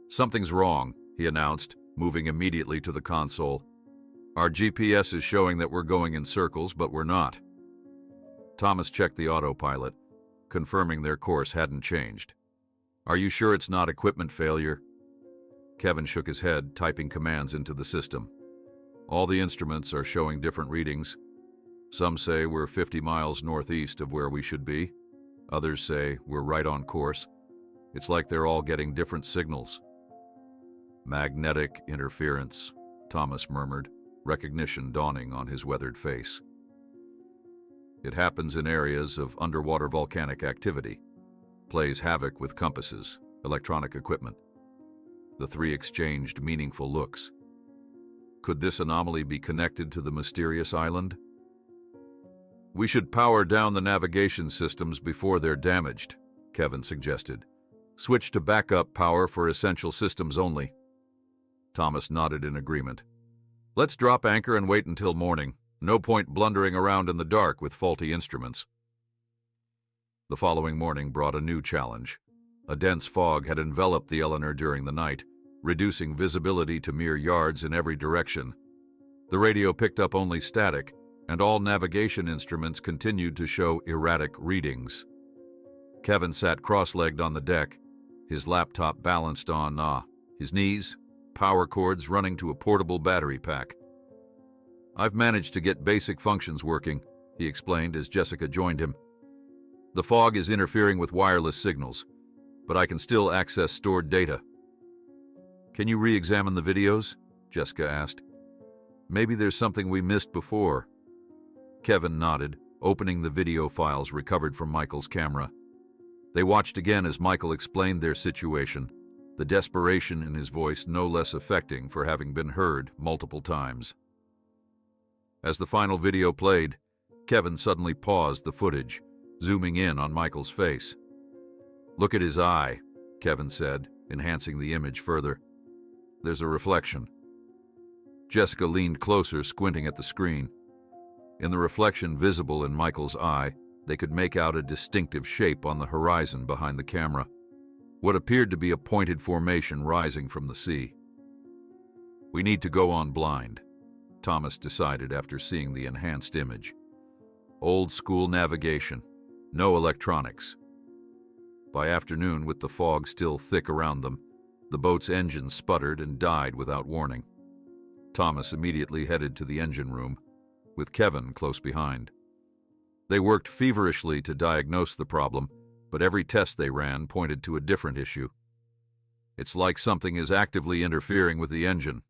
Speaker 1: "Something's wrong," he announced, moving immediately to the console. "Our GPS is showing that we're going in circles, but we're not." Thomas checked the autopilot, confirming their course hadn't changed. "Are you sure it's not equipment failure?" Kevin shook his head, typing commands into the system. "All the instruments are showing different readings. Some say we're 50 miles northeast of where we should be. Others say we're right on course. It's like they're all getting different signals. Magnetic interference, Thomas murmured, recognition dawning on his weathered face. It happens in areas of underwater volcanic activity, plays havoc with compasses, electronic equipment. The three exchanged meaningful looks. Could this anomaly be connected to the mysterious island? We should power down the navigation systems before they're damaged, Kevin suggested. Switch to backup power for essential systems only. Thomas nodded in agreement. Let's drop anchor and wait until morning. No point blundering around in the dark with faulty instruments. The following morning brought a new challenge. A dense fog had enveloped the Eleanor during the night, reducing visibility to mere yards in every direction. The radio picked up only static, and all navigation instruments continued to show erratic readings. Kevin sat cross-legged on the deck, his laptop balanced on his knees, power cords running to a portable battery pack. I've managed to get basic functions working, he explained as Jessica joined him. The fog is interfering with wireless signals, but I can still access stored data. Can you re-examine the videos? Jessica asked. Maybe there's something we missed before. Kevin nodded, opening the video files recovered from Michael's camera. They watched again as Michael explained their situation, the desperation in his voice no less affecting for having been heard multiple times. As the final video played, Kevin suddenly paused the footage, zooming in on Michael's face. Look at his eye, Kevin said, enhancing the image further. There's a reflection. Jessica leaned closer, squinting at the screen. In the reflection visible in Michael's eye, they could make out a distinctive shape on the horizon behind the camera, what appeared to be a pointed formation rising from the sea. We need to go on blind, Thomas decided after seeing the enhanced image. Old-school navigation, no electronics. By afternoon, with the fog still thick around them, the boat's engine sputtered and died without warning. Thomas immediately headed to the engine room, with Kevin close behind. They worked feverishly to diagnose the problem, but every test they ran pointed to a different issue. It's like something is actively interfering with the engine,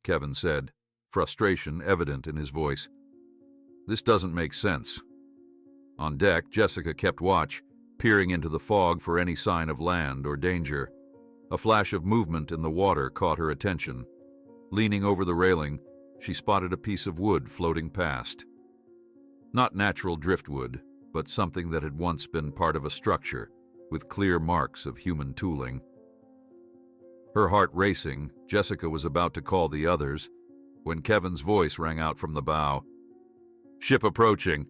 Speaker 1: Kevin said, frustration evident in his voice. This doesn't make sense. On deck, Jessica kept watch, peering into the fog for any sign of land or danger. A flash of movement in the water caught her attention. Leaning over the railing, she spotted a piece of wood floating past. Not natural driftwood, but something that had once been part of a structure, with clear marks of human tooling. Her heart racing, Jessica was about to call the others, when Kevin's voice rang out from the bow. Ship approaching.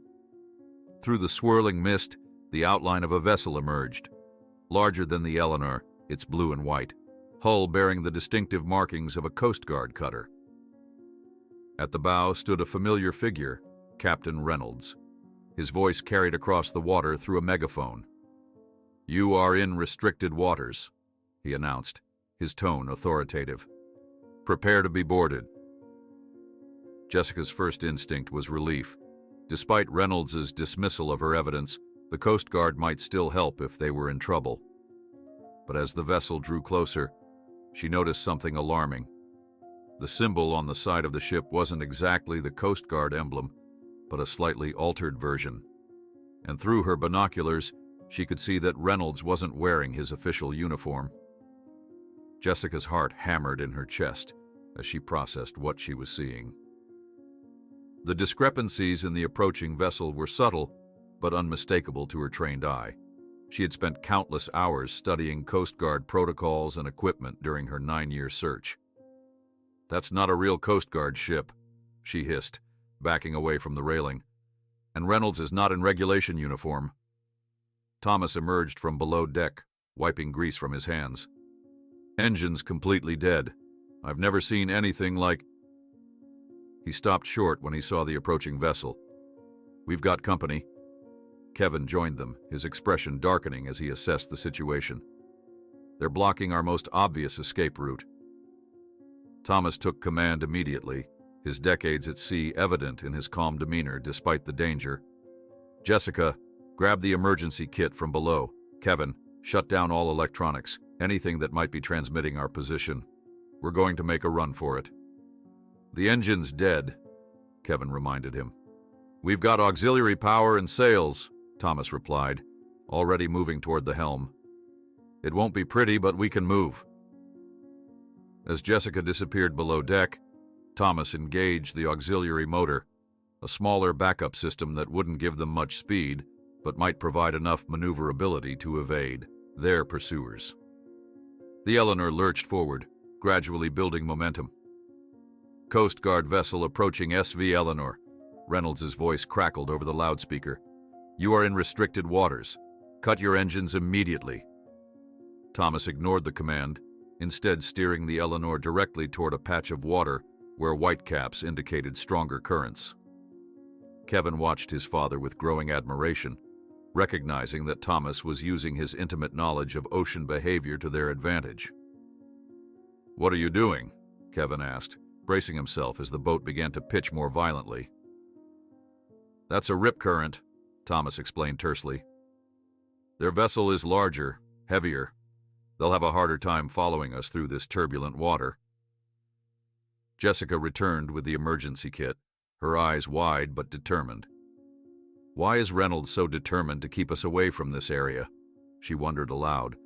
Speaker 1: Through the swirling mist, the outline of a vessel emerged. Larger than the Eleanor, its blue and white, hull bearing the distinctive markings of a Coast Guard cutter. At the bow stood a familiar figure, Captain Reynolds. His voice carried across the water through a megaphone. You are in restricted waters, he announced, his tone authoritative. Prepare to be boarded. Jessica's first instinct was relief. Despite Reynolds's dismissal of her evidence, the Coast Guard might still help if they were in trouble. But as the vessel drew closer, she noticed something alarming. The symbol on the side of the ship wasn't exactly the Coast Guard emblem, but a slightly altered version. And through her binoculars, she could see that Reynolds wasn't wearing his official uniform. Jessica's heart hammered in her chest as she processed what she was seeing. The discrepancies in the approaching vessel were subtle, but unmistakable to her trained eye. She had spent countless hours studying Coast Guard protocols and equipment during her 9-year search. That's not a real Coast Guard ship, she hissed, backing away from the railing. And Reynolds is not in regulation uniform. Thomas emerged from below deck, wiping grease from his hands. Engines completely dead. I've never seen anything like... He stopped short when he saw the approaching vessel. We've got company. Kevin joined them, his expression darkening as he assessed the situation. They're blocking our most obvious escape route. Thomas took command immediately, his decades at sea evident in his calm demeanor despite the danger. "Jessica, grab the emergency kit from below. Kevin, shut down all electronics, anything that might be transmitting our position. We're going to make a run for it." "The engine's dead," Kevin reminded him. "We've got auxiliary power and sails," Thomas replied, already moving toward the helm. "It won't be pretty, but we can move." As Jessica disappeared below deck, Thomas engaged the auxiliary motor, a smaller backup system that wouldn't give them much speed, but might provide enough maneuverability to evade their pursuers. The Eleanor lurched forward, gradually building momentum. "Coast Guard vessel approaching SV Eleanor," Reynolds' voice crackled over the loudspeaker. "You are in restricted waters. Cut your engines immediately." Thomas ignored the command, instead steering the Eleanor directly toward a patch of water where whitecaps indicated stronger currents. Kevin watched his father with growing admiration, recognizing that Thomas was using his intimate knowledge of ocean behavior to their advantage. "What are you doing?" Kevin asked, bracing himself as the boat began to pitch more violently. "That's a rip current," Thomas explained tersely. "Their vessel is larger, heavier. They'll have a harder time following us through this turbulent water." Jessica returned with the emergency kit, her eyes wide but determined. "Why is Reynolds so determined to keep us away from this area?" she wondered aloud,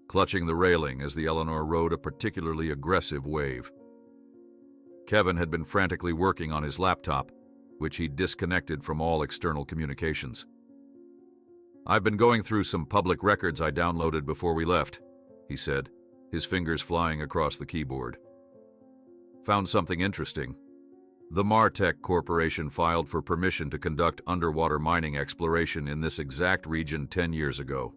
Speaker 1: clutching the railing as the Eleanor rode a particularly aggressive wave. Kevin had been frantically working on his laptop, which he'd disconnected from all external communications. "I've been going through some public records I downloaded before we left," he said, his fingers flying across the keyboard. "Found something interesting. The Martech Corporation filed for permission to conduct underwater mining exploration in this exact region 10 years ago."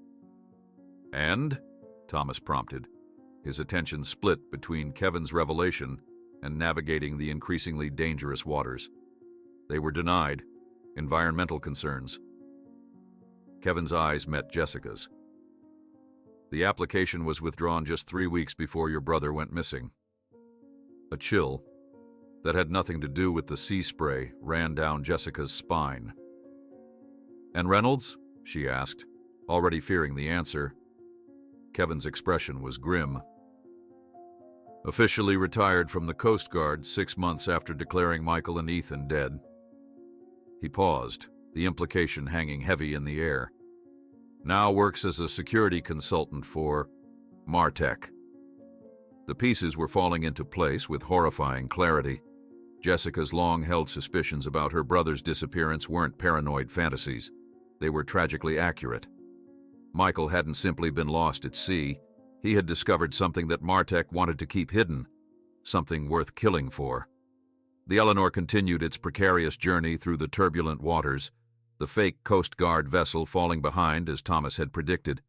Speaker 1: "And?" Thomas prompted, his attention split between Kevin's revelation and navigating the increasingly dangerous waters. "They were denied. Environmental concerns." Kevin's eyes met Jessica's. "The application was withdrawn just 3 weeks before your brother went missing." A chill that had nothing to do with the sea spray ran down Jessica's spine. "And Reynolds?" she asked, already fearing the answer. Kevin's expression was grim. "Officially retired from the Coast Guard 6 months after declaring Michael and Ethan dead." He paused, the implication hanging heavy in the air. "Now works as a security consultant for Martech." The pieces were falling into place with horrifying clarity. Jessica's long-held suspicions about her brother's disappearance weren't paranoid fantasies. They were tragically accurate. Michael hadn't simply been lost at sea. He had discovered something that Martech wanted to keep hidden, something worth killing for. The Eleanor continued its precarious journey through the turbulent waters, the fake Coast Guard vessel falling behind as Thomas had predicted.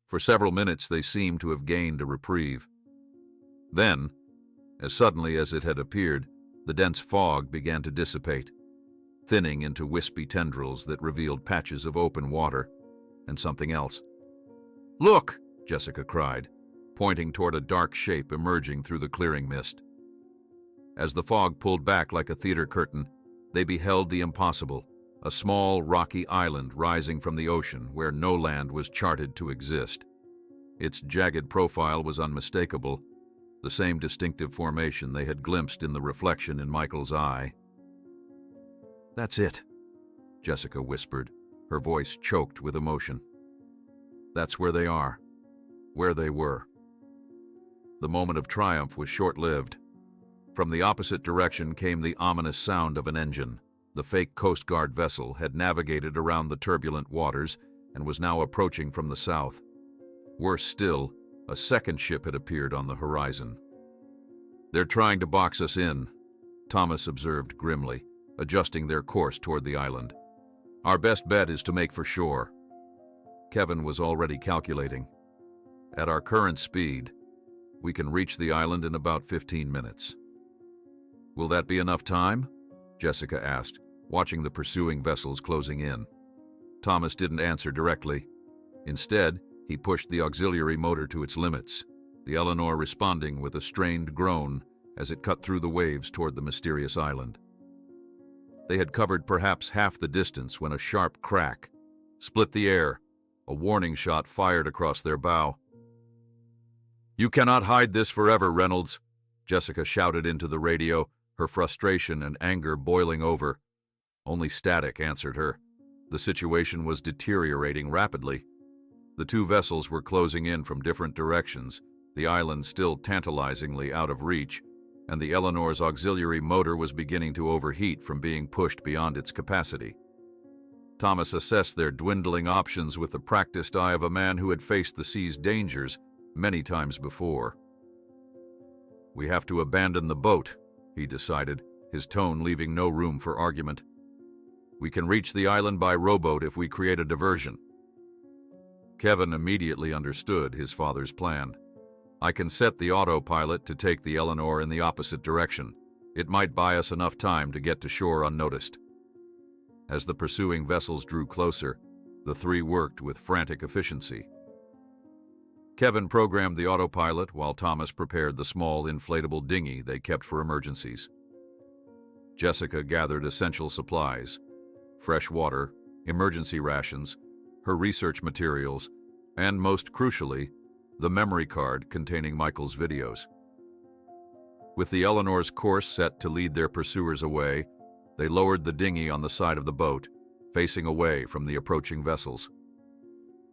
Speaker 1: For several minutes they seemed to have gained a reprieve. Then, as suddenly as it had appeared, the dense fog began to dissipate, thinning into wispy tendrils that revealed patches of open water and something else. "Look!" Jessica cried, pointing toward a dark shape emerging through the clearing mist. As the fog pulled back like a theater curtain, they beheld the impossible, a small rocky island rising from the ocean where no land was charted to exist. Its jagged profile was unmistakable, the same distinctive formation they had glimpsed in the reflection in Michael's eye. "That's it," Jessica whispered, her voice choked with emotion. "That's where they are, where they were." The moment of triumph was short-lived. From the opposite direction came the ominous sound of an engine. The fake Coast Guard vessel had navigated around the turbulent waters and was now approaching from the south. Worse still, a second ship had appeared on the horizon. "They're trying to box us in," Thomas observed grimly, adjusting their course toward the island. "Our best bet is to make for shore." Kevin was already calculating. "At our current speed, we can reach the island in about 15 minutes. "Will that be enough time?" Jessica asked, watching the pursuing vessels closing in. Thomas didn't answer directly. Instead, he pushed the auxiliary motor to its limits, the Eleanor responding with a strained groan as it cut through the waves toward the mysterious island. They had covered perhaps half the distance when a sharp crack split the air, a warning shot fired across their bow. "You cannot hide this forever, Reynolds," Jessica shouted into the radio, her frustration and anger boiling over. Only static answered her. The situation was deteriorating rapidly. The two vessels were closing in from different directions, the island still tantalizingly out of reach, and the Eleanor's auxiliary motor was beginning to overheat from being pushed beyond its capacity. Thomas assessed their dwindling options with the practiced eye of a man who had faced the sea's dangers many times before. "We have to abandon the boat," he decided, his tone leaving no room for argument. "We can reach the island by rowboat if we create a diversion." Kevin immediately understood his father's plan. "I can set the autopilot to take the Eleanor in the opposite direction. It might buy us enough time to get to shore unnoticed." As the pursuing vessels drew closer, the three worked with frantic efficiency. Kevin programmed the autopilot while Thomas prepared the small inflatable dinghy they kept for emergencies. Jessica gathered essential supplies: fresh water, emergency rations, her research materials, and most crucially, the memory card containing Michael's videos. With the Eleanor's course set to lead their pursuers away, they lowered the dinghy on the side of the boat, facing away from the approaching vessels.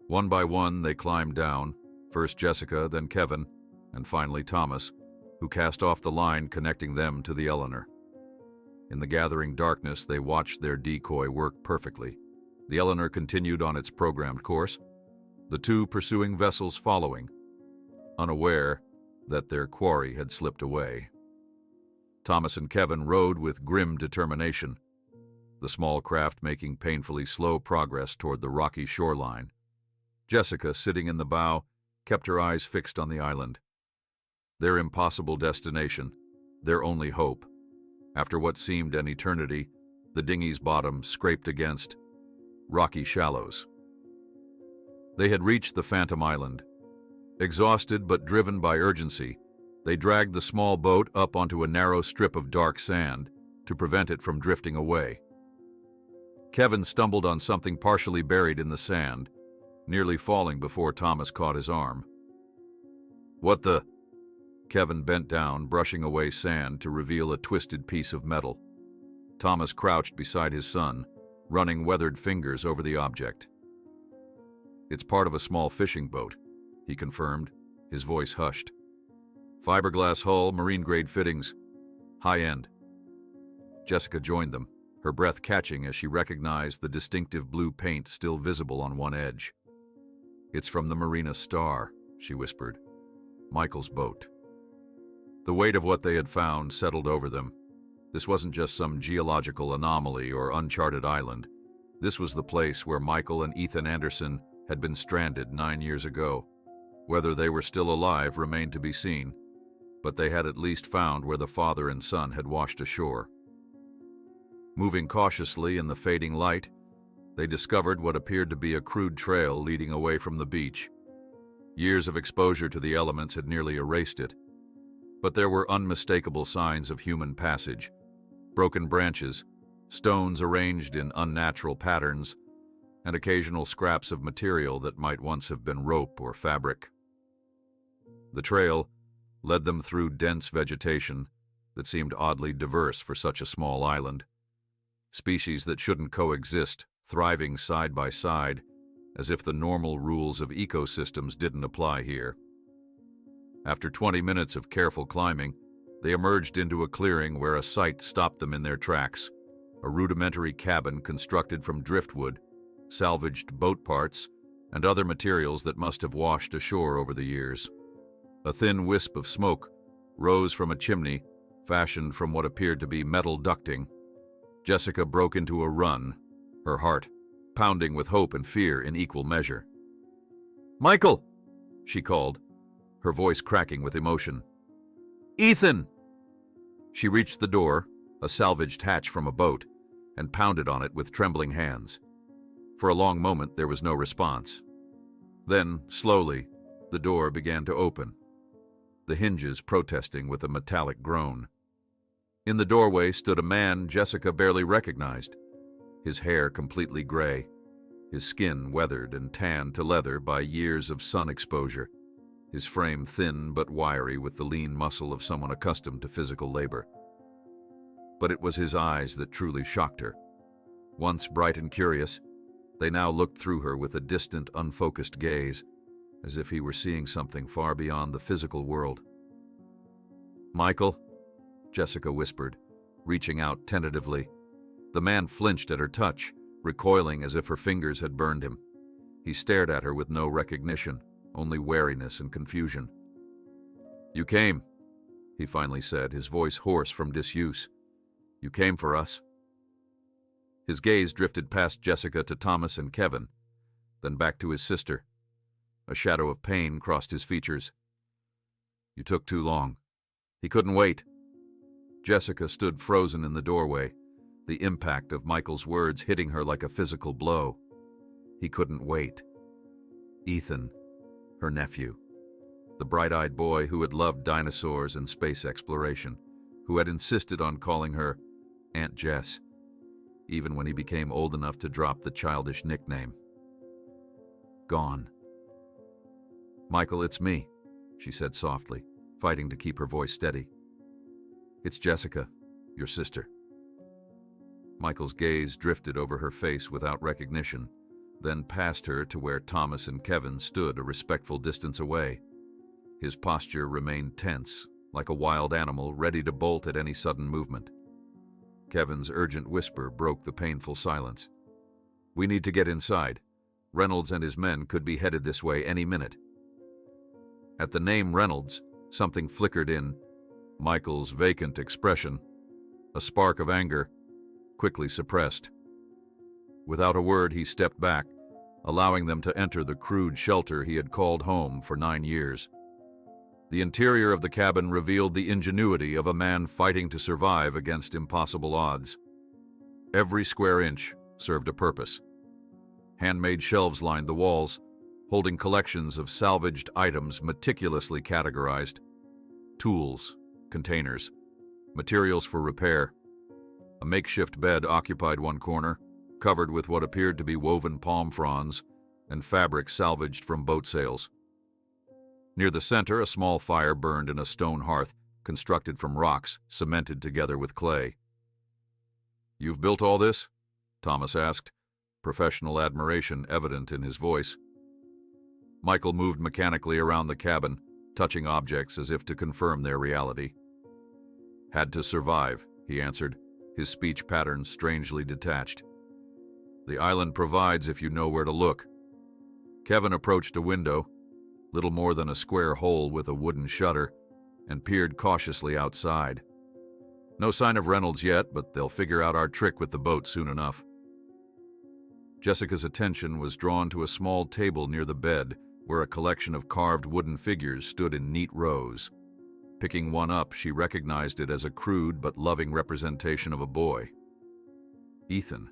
Speaker 1: One by one, they climbed down, first Jessica, then Kevin, and finally Thomas, who cast off the line connecting them to the Eleanor. In the gathering darkness, they watched their decoy work perfectly. The Eleanor continued on its programmed course, the two pursuing vessels following, unaware that their quarry had slipped away. Thomas and Kevin rowed with grim determination, the small craft making painfully slow progress toward the rocky shoreline. Jessica, sitting in the bow, kept her eyes fixed on the island. Their impossible destination, their only hope. After what seemed an eternity, the dinghy's bottom scraped against rocky shallows. They had reached the Phantom Island. Exhausted but driven by urgency, they dragged the small boat up onto a narrow strip of dark sand to prevent it from drifting away. Kevin stumbled on something partially buried in the sand, nearly falling before Thomas caught his arm. "What the?" Kevin bent down, brushing away sand to reveal a twisted piece of metal. Thomas crouched beside his son, running weathered fingers over the object. "It's part of a small fishing boat," he confirmed, his voice hushed. "Fiberglass hull, marine-grade fittings, high-end." Jessica joined them, her breath catching as she recognized the distinctive blue paint still visible on one edge. "It's from the Marina Star," she whispered. "Michael's boat." The weight of what they had found settled over them. This wasn't just some geological anomaly or uncharted island. This was the place where Michael and Ethan Anderson had been stranded 9 years ago. Whether they were still alive remained to be seen, but they had at least found where the father and son had washed ashore. Moving cautiously in the fading light, they discovered what appeared to be a crude trail leading away from the beach. Years of exposure to the elements had nearly erased it, but there were unmistakable signs of human passage: broken branches, stones arranged in unnatural patterns, and occasional scraps of material that might once have been rope or fabric. The trail led them through dense vegetation that seemed oddly diverse for such a small island. Species that shouldn't coexist, thriving side by side, as if the normal rules of ecosystems didn't apply here. After 20 minutes of careful climbing, they emerged into a clearing where a sight stopped them in their tracks: a rudimentary cabin constructed from driftwood, salvaged boat parts, and other materials that must have washed ashore over the years. A thin wisp of smoke rose from a chimney fashioned from what appeared to be metal ducting. Jessica broke into a run, her heart pounding with hope and fear in equal measure. "Michael!" she called, her voice cracking with emotion. "Ethan!" She reached the door, a salvaged hatch from a boat, and pounded on it with trembling hands. For a long moment there was no response. Then, slowly, the door began to open. the hinges protesting with a metallic groan. In the doorway stood a man Jessica barely recognized, his hair completely gray, his skin weathered and tanned to leather by years of sun exposure, his frame thin but wiry with the lean muscle of someone accustomed to physical labor. But it was his eyes that truly shocked her. Once bright and curious, they now looked through her with a distant, unfocused gaze, as if he were seeing something far beyond the physical world. "Michael," Jessica whispered, reaching out tentatively. The man flinched at her touch, recoiling as if her fingers had burned him. He stared at her with no recognition, only wariness and confusion. "You came," he finally said, his voice hoarse from disuse. "You came for us." His gaze drifted past Jessica to Thomas and Kevin, then back to his sister. A shadow of pain crossed his features. "You took too long. He couldn't wait." Jessica stood frozen in the doorway, the impact of Michael's words hitting her like a physical blow. He couldn't wait. Ethan, her nephew, the bright-eyed boy who had loved dinosaurs and space exploration, who had insisted on calling her Aunt Jess, even when he became old enough to drop the childish nickname. Gone. "Michael, it's me," she said softly, fighting to keep her voice steady. "It's Jessica, your sister." Michael's gaze drifted over her face without recognition, then past her to where Thomas and Kevin stood a respectful distance away. His posture remained tense, like a wild animal ready to bolt at any sudden movement. Kevin's urgent whisper broke the painful silence. "We need to get inside. Reynolds and his men could be headed this way any minute." At the name Reynolds, something flickered in Michael's vacant expression, a spark of anger, quickly suppressed. Without a word, he stepped back, allowing them to enter the crude shelter he had called home for 9 years. The interior of the cabin revealed the ingenuity of a man fighting to survive against impossible odds. Every square inch served a purpose. Handmade shelves lined the walls, holding collections of salvaged items meticulously categorized. Tools, containers, materials for repair. A makeshift bed occupied one corner, covered with what appeared to be woven palm fronds and fabric salvaged from boat sails. Near the center, a small fire burned in a stone hearth constructed from rocks cemented together with clay. "You've built all this?" Thomas asked, professional admiration evident in his voice. Michael moved mechanically around the cabin, touching objects as if to confirm their reality. "Had to survive," he answered, his speech patterns strangely detached. "The island provides if you know where to look." Kevin approached a window, little more than a square hole with a wooden shutter, and peered cautiously outside. "No sign of Reynolds yet, but they'll figure out our trick with the boat soon enough." Jessica's attention was drawn to a small table near the bed where a collection of carved wooden figures stood in neat rows. Picking one up, she recognized it as a crude but loving representation of a boy. Ethan.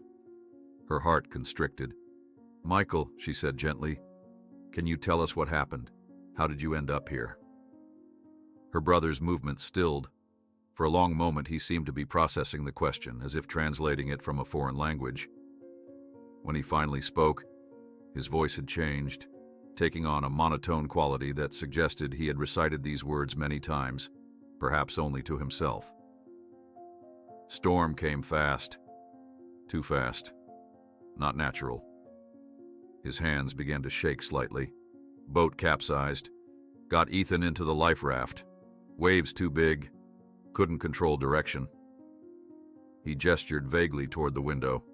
Speaker 1: Her heart constricted. "Michael," she said gently, "can you tell us what happened? How did you end up here?" Her brother's movement stilled. For a long moment he seemed to be processing the question, as if translating it from a foreign language. When he finally spoke, his voice had changed, taking on a monotone quality that suggested he had recited these words many times, perhaps only to himself. "Storm came fast. Too fast. Not natural." His hands began to shake slightly. Boat capsized. Got Ethan into the life raft. Waves too big. Couldn't control direction. He gestured vaguely toward the window.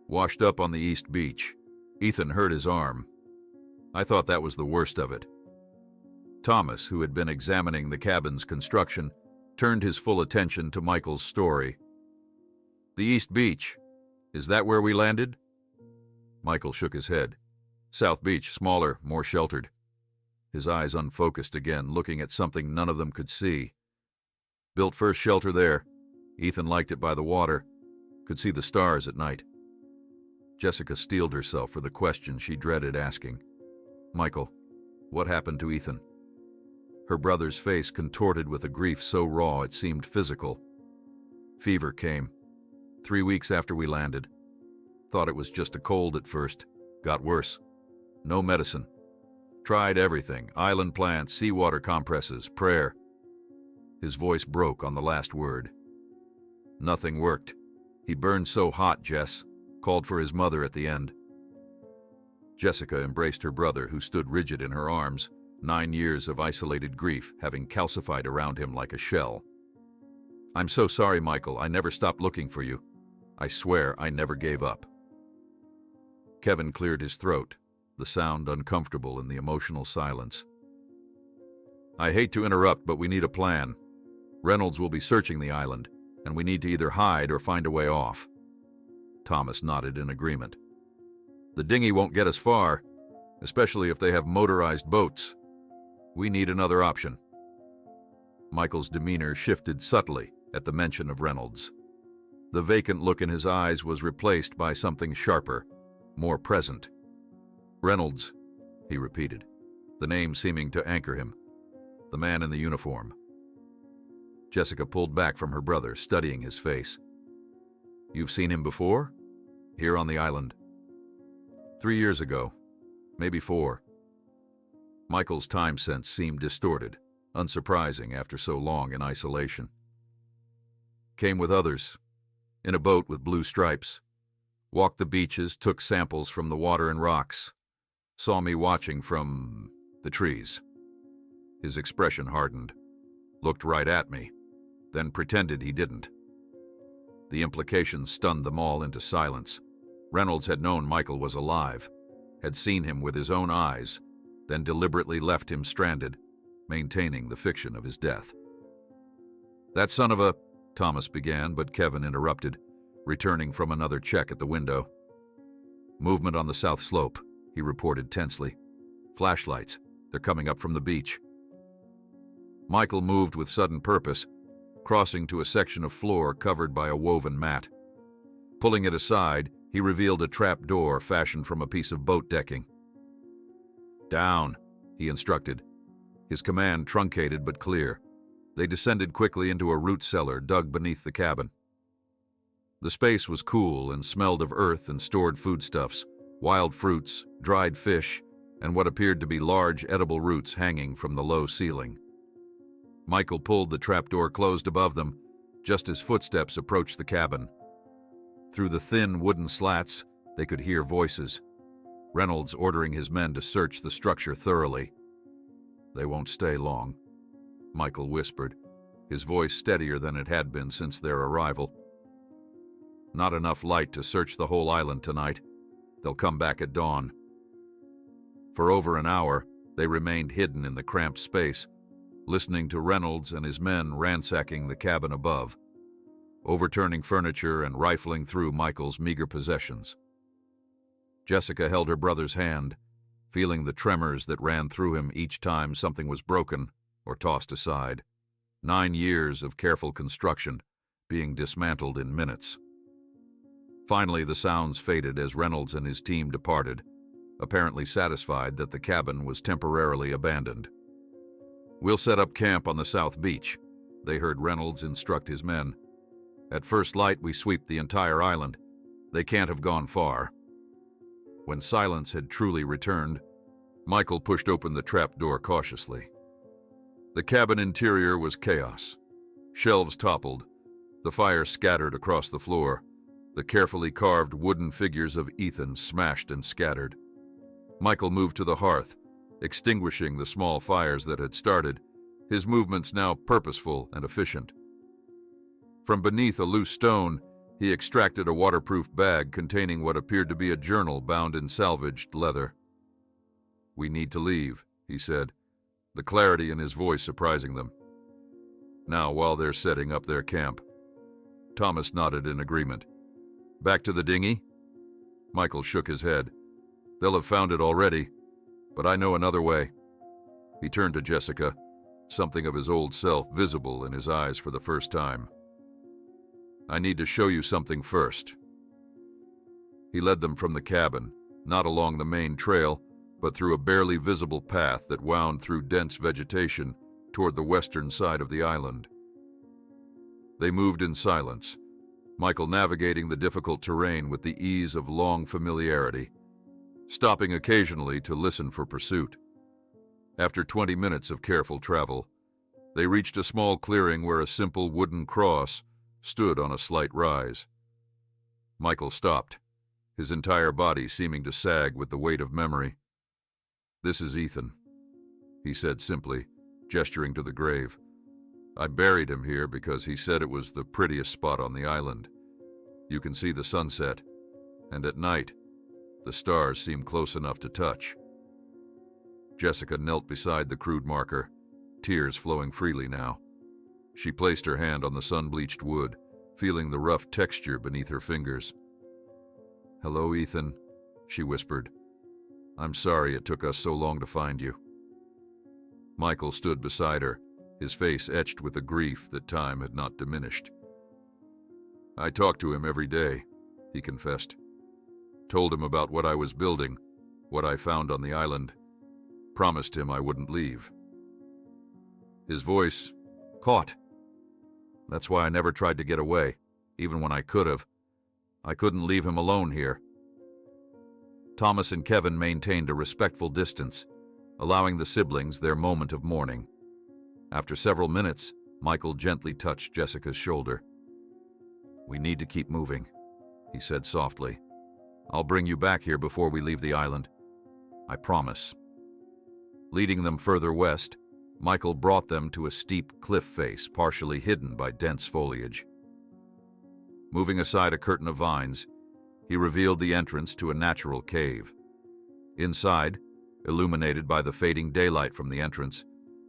Speaker 1: "Washed up on the east beach. Ethan hurt his arm. I thought that was the worst of it." Thomas, who had been examining the cabin's construction, turned his full attention to Michael's story. "The east beach. Is that where we landed?" Michael shook his head. "South beach, smaller, more sheltered." His eyes unfocused again, looking at something none of them could see. "Built first shelter there. Ethan liked it by the water. Could see the stars at night." Jessica steeled herself for the question she dreaded asking. "Michael, what happened to Ethan?" Her brother's face contorted with a grief so raw it seemed physical. Fever came. 3 weeks after we landed. Thought it was just a cold at first. Got worse. No medicine. Tried everything. Island plants, seawater compresses, prayer. His voice broke on the last word. Nothing worked. He burned so hot, Jess. Called for his mother at the end. Jessica embraced her brother, who stood rigid in her arms, 9 years of isolated grief having calcified around him like a shell. I'm so sorry, Michael. I never stopped looking for you. I swear I never gave up. Kevin cleared his throat, the sound uncomfortable in the emotional silence. I hate to interrupt, but we need a plan. Reynolds will be searching the island, and we need to either hide or find a way off. Thomas nodded in agreement. The dinghy won't get us far, especially if they have motorized boats. We need another option. Michael's demeanor shifted subtly at the mention of Reynolds. The vacant look in his eyes was replaced by something sharper, more present. Reynolds, he repeated, the name seeming to anchor him. The man in the uniform. Jessica pulled back from her brother, studying his face. You've seen him before? Here on the island. 3 years ago, maybe 4. Michael's time sense seemed distorted, unsurprising after so long in isolation. Came with others, in a boat with blue stripes. Walked the beaches, took samples from the water and rocks. Saw me watching from the trees. His expression hardened. Looked right at me, then pretended he didn't. The implications stunned them all into silence. Reynolds had known Michael was alive, had seen him with his own eyes, then deliberately left him stranded, maintaining the fiction of his death. That son of a... Thomas began, but Kevin interrupted, returning from another check at the window. Movement on the south slope, he reported tensely. Flashlights. They're coming up from the beach. Michael moved with sudden purpose, crossing to a section of floor covered by a woven mat. Pulling it aside, he revealed a trap door fashioned from a piece of boat decking. Down, he instructed, his command truncated but clear. They descended quickly into a root cellar dug beneath the cabin. The space was cool and smelled of earth and stored foodstuffs, wild fruits, dried fish, and what appeared to be large edible roots hanging from the low ceiling. Michael pulled the trapdoor closed above them, just as footsteps approached the cabin. Through the thin wooden slats, they could hear voices. Reynolds ordering his men to search the structure thoroughly. They won't stay long, Michael whispered, his voice steadier than it had been since their arrival. Not enough light to search the whole island tonight. They'll come back at dawn. For over an hour, they remained hidden in the cramped space, listening to Reynolds and his men ransacking the cabin above, overturning furniture and rifling through Michael's meager possessions. Jessica held her brother's hand, feeling the tremors that ran through him each time something was broken or tossed aside. 9 years of careful construction being dismantled in minutes. Finally, the sounds faded as Reynolds and his team departed, apparently satisfied that the cabin was temporarily abandoned. We'll set up camp on the south beach, they heard Reynolds instruct his men. At first light, we sweep the entire island. They can't have gone far. When silence had truly returned, Michael pushed open the trapdoor cautiously. The cabin interior was chaos. Shelves toppled, the fire scattered across the floor, the carefully carved wooden figures of Ethan smashed and scattered. Michael moved to the hearth, extinguishing the small fires that had started, his movements now purposeful and efficient. From beneath a loose stone, he extracted a waterproof bag containing what appeared to be a journal bound in salvaged leather. We need to leave, he said, the clarity in his voice surprising them. Now, while they're setting up their camp. Thomas nodded in agreement. Back to the dinghy? Michael shook his head. They'll have found it already, but I know another way. He turned to Jessica, something of his old self visible in his eyes for the first time. I need to show you something first. He led them from the cabin, not along the main trail, but through a barely visible path that wound through dense vegetation toward the western side of the island. They moved in silence, Michael navigating the difficult terrain with the ease of long familiarity, stopping occasionally to listen for pursuit. After 20 minutes of careful travel, they reached a small clearing where a simple wooden cross stood on a slight rise. Michael stopped, his entire body seeming to sag with the weight of memory. "This is Ethan," he said simply, gesturing to the grave. "I buried him here because he said it was the prettiest spot on the island. You can see the sunset, and at night, the stars seem close enough to touch." Jessica knelt beside the crude marker, tears flowing freely now. She placed her hand on the sun-bleached wood, feeling the rough texture beneath her fingers. "Hello, Ethan," she whispered. "I'm sorry it took us so long to find you." Michael stood beside her, his face etched with a grief that time had not diminished. "I talked to him every day," he confessed. "Told him about what I was building, what I found on the island. Promised him I wouldn't leave." His voice caught. "That's why I never tried to get away, even when I could have. I couldn't leave him alone here." Thomas and Kevin maintained a respectful distance, allowing the siblings their moment of mourning. After several minutes, Michael gently touched Jessica's shoulder. "We need to keep moving," he said softly. "I'll bring you back here before we leave the island. I promise." Leading them further west, Michael brought them to a steep cliff face partially hidden by dense foliage. Moving aside a curtain of vines, he revealed the entrance to a natural cave. Inside, illuminated by the fading daylight from the entrance,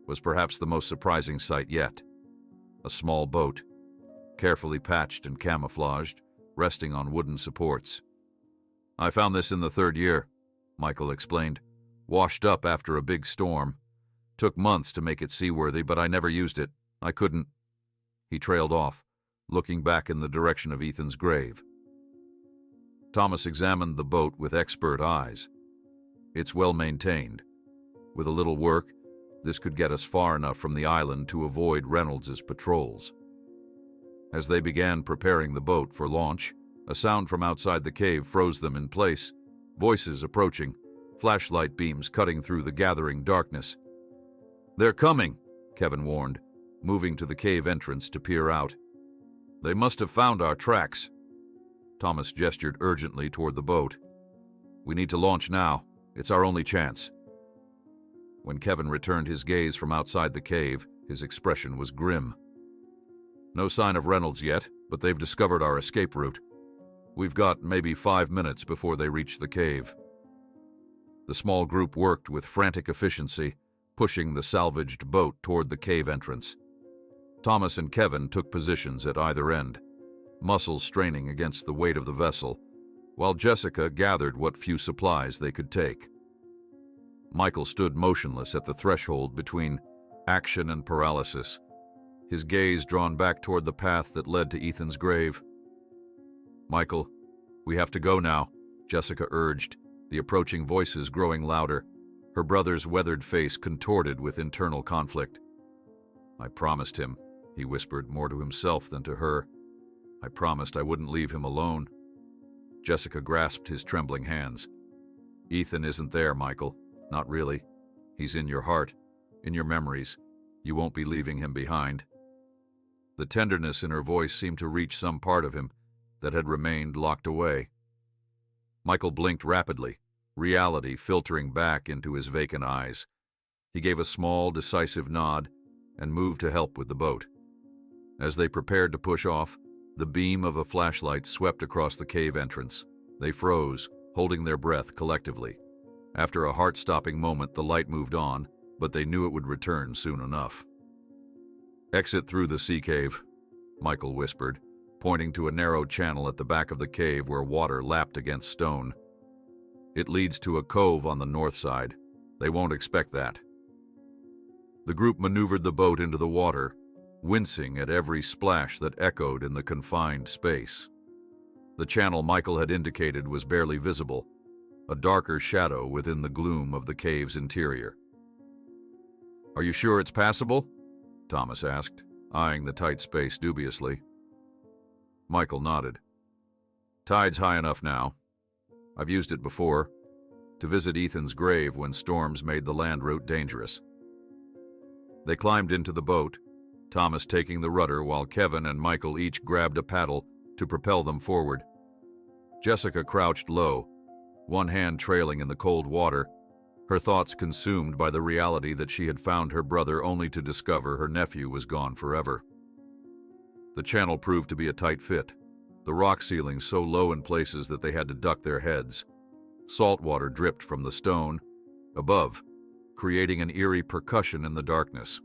Speaker 1: was perhaps the most surprising sight yet. A small boat, carefully patched and camouflaged, resting on wooden supports. "I found this in the 3rd year," Michael explained. "Washed up after a big storm. Took months to make it seaworthy, but I never used it. I couldn't." He trailed off, looking back in the direction of Ethan's grave. Thomas examined the boat with expert eyes. "It's well maintained. With a little work, this could get us far enough from the island to avoid Reynolds's patrols." As they began preparing the boat for launch, a sound from outside the cave froze them in place. Voices approaching, flashlight beams cutting through the gathering darkness. "They're coming," Kevin warned, moving to the cave entrance to peer out. "They must have found our tracks." Thomas gestured urgently toward the boat. "We need to launch now. It's our only chance." When Kevin returned his gaze from outside the cave, his expression was grim. "No sign of Reynolds yet, but they've discovered our escape route. We've got maybe 5 minutes before they reach the cave." The small group worked with frantic efficiency, pushing the salvaged boat toward the cave entrance. Thomas and Kevin took positions at either end, muscles straining against the weight of the vessel, while Jessica gathered what few supplies they could take. Michael stood motionless at the threshold between action and paralysis, his gaze drawn back toward the path that led to Ethan's grave. "Michael, we have to go now," Jessica urged, the approaching voices growing louder, her brother's weathered face contorted with internal conflict. "I promised him," he whispered, more to himself than to her. "I promised I wouldn't leave him alone." Jessica grasped his trembling hands. "Ethan isn't there, Michael. Not really. He's in your heart, in your memories. You won't be leaving him behind." The tenderness in her voice seemed to reach some part of him that had remained locked away. Michael blinked rapidly, reality filtering back into his vacant eyes. He gave a small, decisive nod and moved to help with the boat. As they prepared to push off, the beam of a flashlight swept across the cave entrance. They froze, holding their breath collectively. After a heart-stopping moment, the light moved on, but they knew it would return soon enough. "Exit through the sea cave," Michael whispered, pointing to a narrow channel at the back of the cave where water lapped against stone. "It leads to a cove on the north side. They won't expect that." The group maneuvered the boat into the water, wincing at every splash that echoed in the confined space. The channel Michael had indicated was barely visible, a darker shadow within the gloom of the cave's interior. "Are you sure it's passable?" Thomas asked, eyeing the tight space dubiously. Michael nodded. Tide's high enough now. I've used it before, to visit Ethan's grave when storms made the land route dangerous. They climbed into the boat, Thomas taking the rudder while Kevin and Michael each grabbed a paddle to propel them forward. Jessica crouched low, one hand trailing in the cold water, her thoughts consumed by the reality that she had found her brother only to discover her nephew was gone forever. The channel proved to be a tight fit, the rock ceilings so low in places that they had to duck their heads. Salt water dripped from the stone above, creating an eerie percussion in the darkness.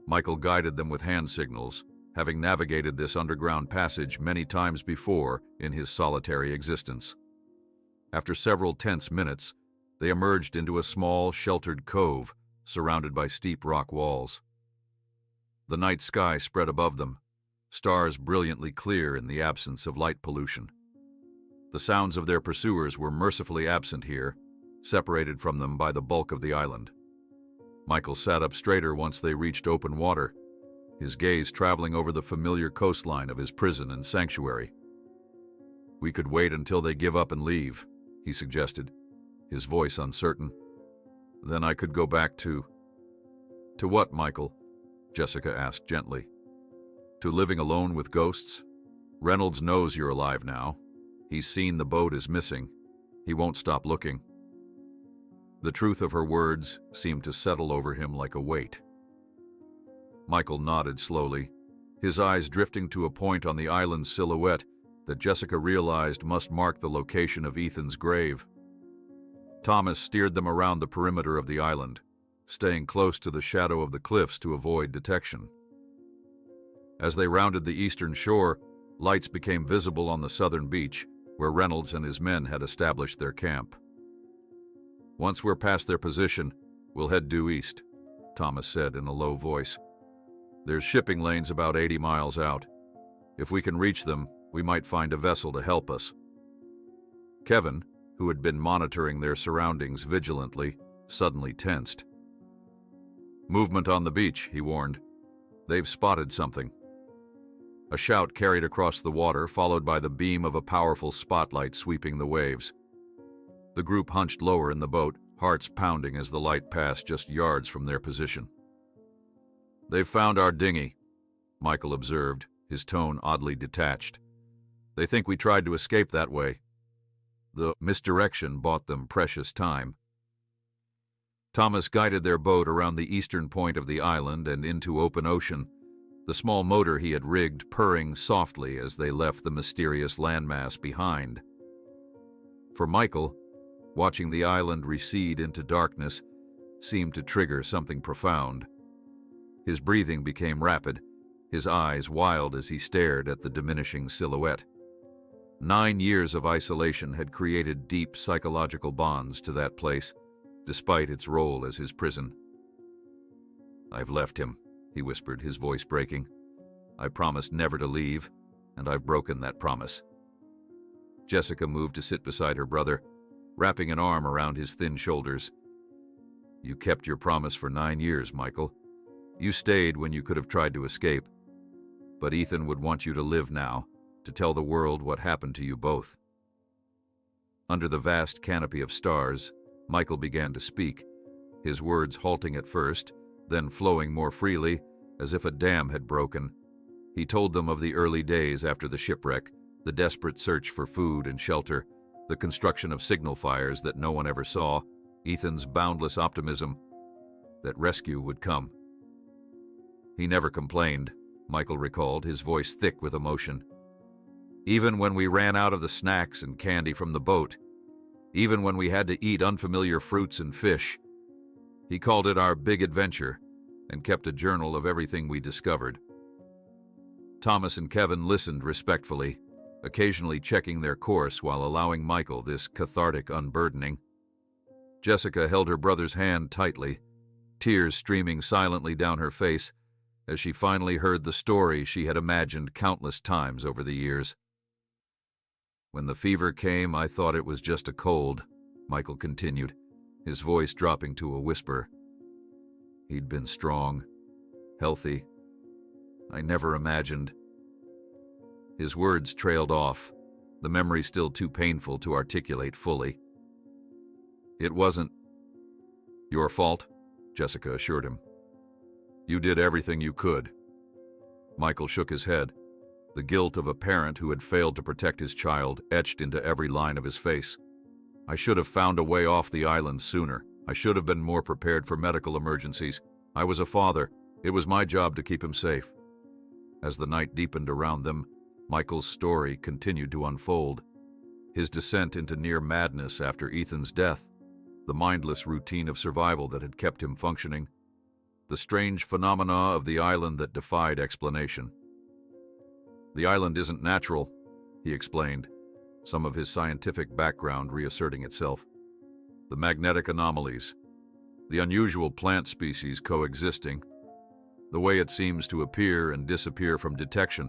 Speaker 1: Michael guided them with hand signals, having navigated this underground passage many times before in his solitary existence. After several tense minutes, they emerged into a small, sheltered cove surrounded by steep rock walls. The night sky spread above them, stars brilliantly clear in the absence of light pollution. The sounds of their pursuers were mercifully absent here, separated from them by the bulk of the island. Michael sat up straighter once they reached open water, his gaze traveling over the familiar coastline of his prison and sanctuary. We could wait until they give up and leave, he suggested, his voice uncertain. Then I could go back to... To what, Michael? Jessica asked gently. To living alone with ghosts? Reynolds knows you're alive now. He's seen the boat is missing. He won't stop looking. The truth of her words seemed to settle over him like a weight. Michael nodded slowly, his eyes drifting to a point on the island's silhouette that Jessica realized must mark the location of Ethan's grave. Thomas steered them around the perimeter of the island, staying close to the shadow of the cliffs to avoid detection. As they rounded the eastern shore, lights became visible on the southern beach, where Reynolds and his men had established their camp. Once we're past their position, we'll head due east, Thomas said in a low voice. There's shipping lanes about 80 miles out. If we can reach them, we might find a vessel to help us. Kevin, who had been monitoring their surroundings vigilantly, suddenly tensed. Movement on the beach, he warned. They've spotted something. A shout carried across the water, followed by the beam of a powerful spotlight sweeping the waves. The group hunched lower in the boat, hearts pounding as the light passed just yards from their position. They've found our dinghy, Michael observed, his tone oddly detached. They think we tried to escape that way. The misdirection bought them precious time. Thomas guided their boat around the eastern point of the island and into open ocean, the small motor he had rigged purring softly as they left the mysterious landmass behind. For Michael, watching the island recede into darkness seemed to trigger something profound. His breathing became rapid, his eyes wild as he stared at the diminishing silhouette. 9 years of isolation had created deep psychological bonds to that place, despite its role as his prison. I've left him, he whispered, his voice breaking. I promised never to leave, and I've broken that promise. Jessica moved to sit beside her brother, wrapping an arm around his thin shoulders. You kept your promise for 9 years, Michael. You stayed when you could have tried to escape. But Ethan would want you to live now, to tell the world what happened to you both. Under the vast canopy of stars, Michael began to speak, his words halting at first, then flowing more freely, as if a dam had broken. He told them of the early days after the shipwreck, the desperate search for food and shelter, the construction of signal fires that no one ever saw, Ethan's boundless optimism that rescue would come. He never complained, Michael recalled, his voice thick with emotion. Even when we ran out of the snacks and candy from the boat, even when we had to eat unfamiliar fruits and fish, he called it our big adventure and kept a journal of everything we discovered. Thomas and Kevin listened respectfully, occasionally checking their course while allowing Michael this cathartic unburdening. Jessica held her brother's hand tightly, tears streaming silently down her face as she finally heard the story she had imagined countless times over the years. When the fever came, I thought it was just a cold, Michael continued, his voice dropping to a whisper. He'd been strong, healthy. I never imagined. His words trailed off, the memory still too painful to articulate fully. It wasn't your fault, Jessica assured him. You did everything you could. Michael shook his head, the guilt of a parent who had failed to protect his child etched into every line of his face. I should have found a way off the island sooner. I should have been more prepared for medical emergencies. I was a father. It was my job to keep him safe. As the night deepened around them, Michael's story continued to unfold. His descent into near madness after Ethan's death, the mindless routine of survival that had kept him functioning, the strange phenomena of the island that defied explanation. The island isn't natural, he explained, some of his scientific background reasserting itself. The magnetic anomalies, the unusual plant species coexisting, the way it seems to appear and disappear from detection.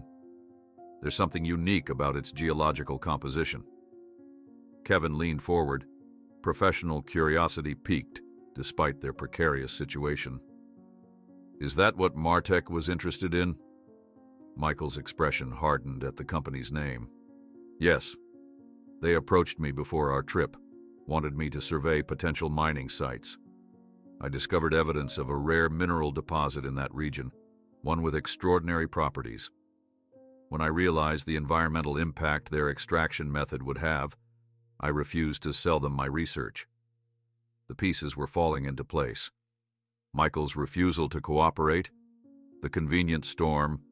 Speaker 1: There's something unique about its geological composition. Kevin leaned forward, professional curiosity piqued despite their precarious situation. Is that what Martek was interested in? Michael's expression hardened at the company's name. Yes. They approached me before our trip, wanted me to survey potential mining sites. I discovered evidence of a rare mineral deposit in that region, one with extraordinary properties. When I realized the environmental impact their extraction method would have, I refused to sell them my research. The pieces were falling into place. Michael's refusal to cooperate, the convenient storm,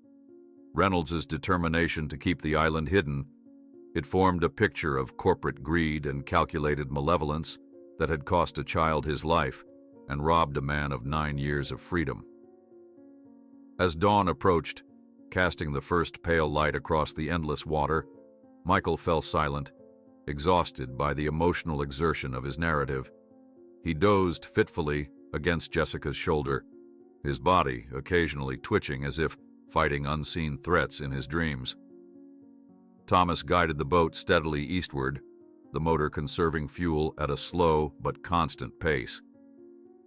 Speaker 1: Reynolds's determination to keep the island hidden. It formed a picture of corporate greed and calculated malevolence that had cost a child his life and robbed a man of 9 years of freedom. As dawn approached, casting the first pale light across the endless water, Michael fell silent, exhausted by the emotional exertion of his narrative. He dozed fitfully against Jessica's shoulder, his body occasionally twitching as if fighting unseen threats in his dreams. Thomas guided the boat steadily eastward, the motor conserving fuel at a slow but constant pace.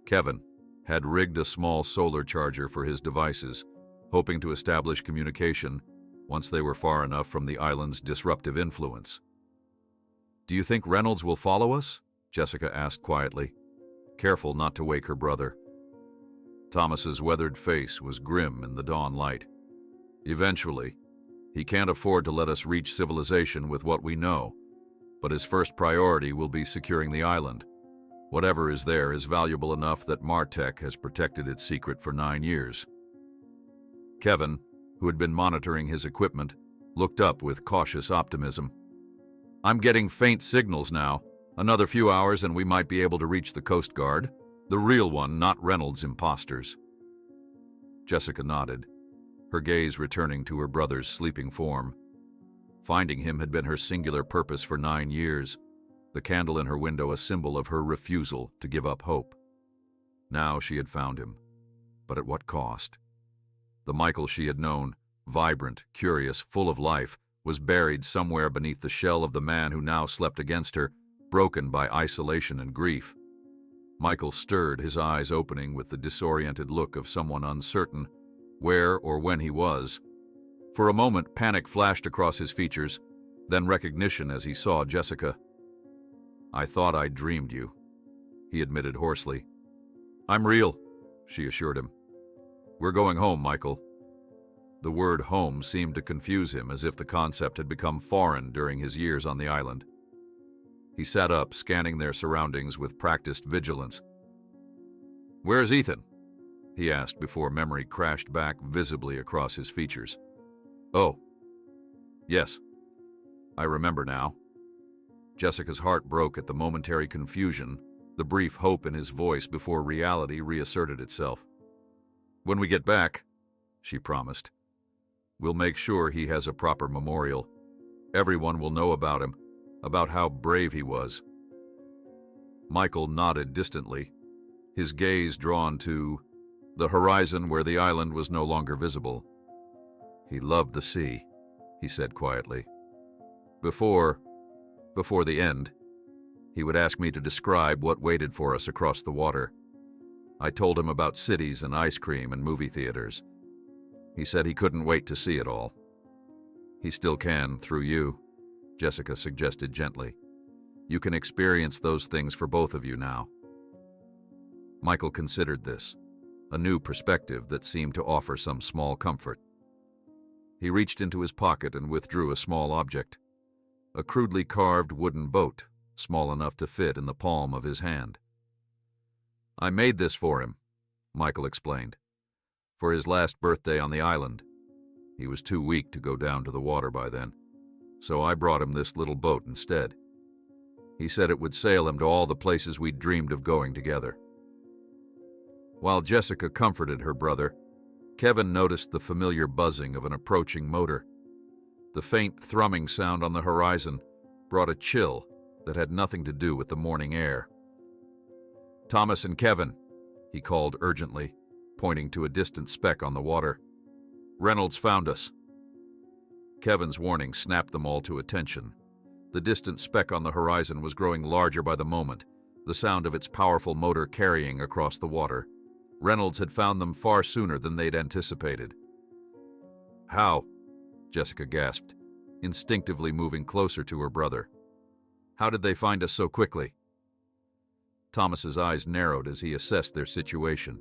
Speaker 1: Kevin had rigged a small solar charger for his devices, hoping to establish communication once they were far enough from the island's disruptive influence. Do you think Reynolds will follow us? Jessica asked quietly, careful not to wake her brother. Thomas's weathered face was grim in the dawn light. Eventually. He can't afford to let us reach civilization with what we know, but his first priority will be securing the island. Whatever is there is valuable enough that Martek has protected its secret for 9 years. Kevin, who had been monitoring his equipment, looked up with cautious optimism. I'm getting faint signals now. Another few hours and we might be able to reach the Coast Guard. The real one, not Reynolds' imposters. Jessica nodded, her gaze returning to her brother's sleeping form. Finding him had been her singular purpose for 9 years, the candle in her window a symbol of her refusal to give up hope. Now she had found him, but at what cost? The Michael she had known, vibrant, curious, full of life, was buried somewhere beneath the shell of the man who now slept against her, broken by isolation and grief. Michael stirred, his eyes opening with the disoriented look of someone uncertain where or when he was. For a moment, panic flashed across his features, then recognition as he saw Jessica. I thought I'd dreamed you, he admitted hoarsely. I'm real, she assured him. We're going home, Michael. The word home seemed to confuse him, as if the concept had become foreign during his years on the island. He sat up, scanning their surroundings with practiced vigilance. Where's Ethan? He asked before memory crashed back visibly across his features. Oh, yes. I remember now. Jessica's heart broke at the momentary confusion, the brief hope in his voice before reality reasserted itself. When we get back, she promised, we'll make sure he has a proper memorial. Everyone will know about him, about how brave he was. Michael nodded distantly, his gaze drawn to the horizon where the island was no longer visible. He loved the sea, he said quietly. Before the end, he would ask me to describe what waited for us across the water. I told him about cities and ice cream and movie theaters. He said he couldn't wait to see it all. He still can, through you, Jessica suggested gently. You can experience those things for both of you now. Michael considered this, a new perspective that seemed to offer some small comfort. He reached into his pocket and withdrew a small object, a crudely carved wooden boat, small enough to fit in the palm of his hand. I made this for him, Michael explained, for his last birthday on the island. He was too weak to go down to the water by then, so I brought him this little boat instead. He said it would sail him to all the places we'd dreamed of going together. While Jessica comforted her brother, Kevin noticed the familiar buzzing of an approaching motor. The faint thrumming sound on the horizon brought a chill that had nothing to do with the morning air. Thomas and Kevin, he called urgently, pointing to a distant speck on the water. Reynolds found us. Kevin's warning snapped them all to attention. The distant speck on the horizon was growing larger by the moment, the sound of its powerful motor carrying across the water. Reynolds had found them far sooner than they'd anticipated. How? Jessica gasped, instinctively moving closer to her brother. How did they find us so quickly? Thomas's eyes narrowed as he assessed their situation.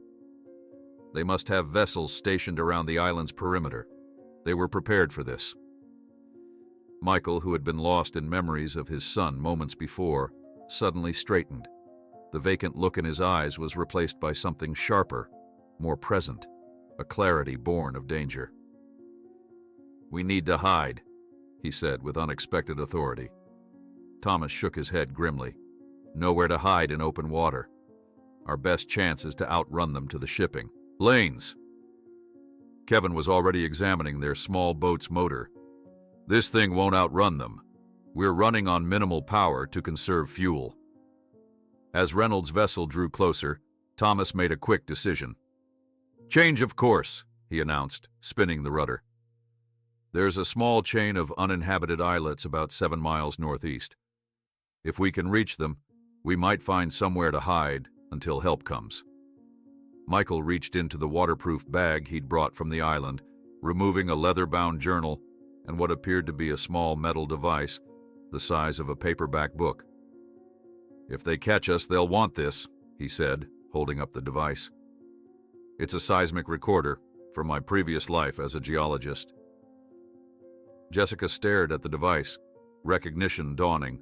Speaker 1: They must have vessels stationed around the island's perimeter. They were prepared for this. Michael, who had been lost in memories of his son moments before, suddenly straightened. The vacant look in his eyes was replaced by something sharper, more present, a clarity born of danger. We need to hide, he said with unexpected authority. Thomas shook his head grimly. Nowhere to hide in open water. Our best chance is to outrun them to the shipping lanes. Kevin was already examining their small boat's motor. This thing won't outrun them. We're running on minimal power to conserve fuel. As Reynolds' vessel drew closer, Thomas made a quick decision. Change of course, he announced, spinning the rudder. There's a small chain of uninhabited islets about 7 miles northeast. If we can reach them, we might find somewhere to hide until help comes. Michael reached into the waterproof bag he'd brought from the island, removing a leather-bound journal and what appeared to be a small metal device the size of a paperback book. If they catch us, they'll want this, he said, holding up the device. It's a seismic recorder from my previous life as a geologist. Jessica stared at the device, recognition dawning.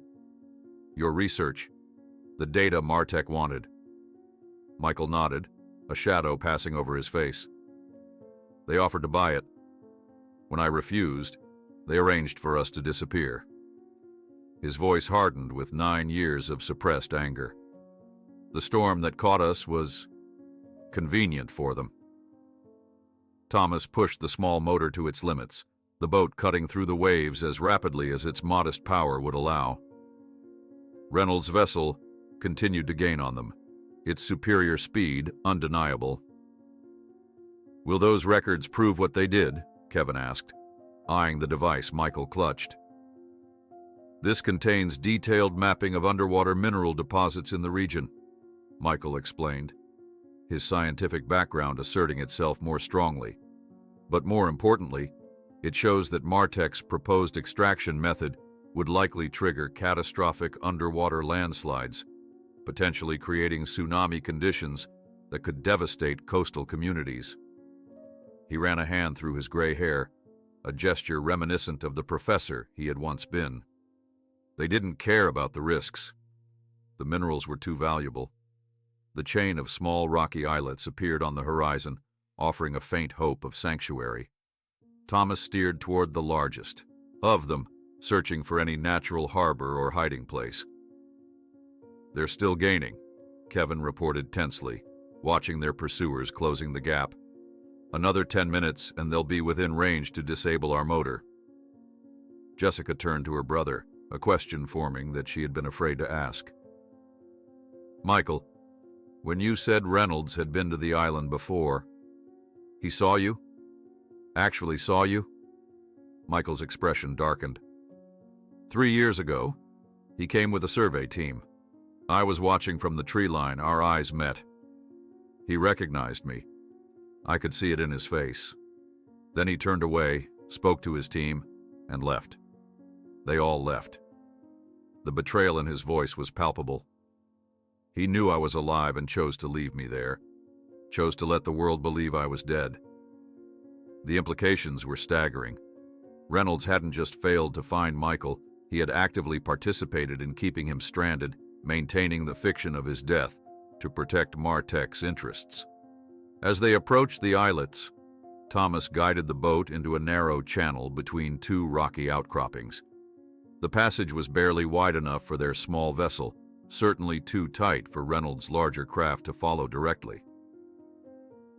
Speaker 1: Your research. The data Martek wanted. Michael nodded, a shadow passing over his face. They offered to buy it. When I refused, they arranged for us to disappear. His voice hardened with 9 years of suppressed anger. The storm that caught us was convenient for them. Thomas pushed the small motor to its limits, the boat cutting through the waves as rapidly as its modest power would allow. Reynolds' vessel continued to gain on them, its superior speed undeniable. Will those records prove what they did? Kevin asked, eyeing the device Michael clutched. This contains detailed mapping of underwater mineral deposits in the region, Michael explained, his scientific background asserting itself more strongly. But more importantly, it shows that Martek's proposed extraction method would likely trigger catastrophic underwater landslides, potentially creating tsunami conditions that could devastate coastal communities. He ran a hand through his gray hair, a gesture reminiscent of the professor he had once been. They didn't care about the risks. The minerals were too valuable. The chain of small rocky islets appeared on the horizon, offering a faint hope of sanctuary. Thomas steered toward the largest of them, searching for any natural harbor or hiding place. They're still gaining, Kevin reported tensely, watching their pursuers closing the gap. Another 10 minutes and they'll be within range to disable our motor. Jessica turned to her brother, a question forming that she had been afraid to ask. Michael, when you said Reynolds had been to the island before, he saw you? Actually saw you? Michael's expression darkened. 3 years ago, he came with a survey team. I was watching from the tree line, our eyes met. He recognized me. I could see it in his face. Then he turned away, spoke to his team, and left. They all left. The betrayal in his voice was palpable. He knew I was alive and chose to leave me there, chose to let the world believe I was dead. The implications were staggering. Reynolds hadn't just failed to find Michael, he had actively participated in keeping him stranded, maintaining the fiction of his death to protect Martek's interests. As they approached the islets, Thomas guided the boat into a narrow channel between two rocky outcroppings. The passage was barely wide enough for their small vessel, certainly too tight for Reynolds' larger craft to follow directly.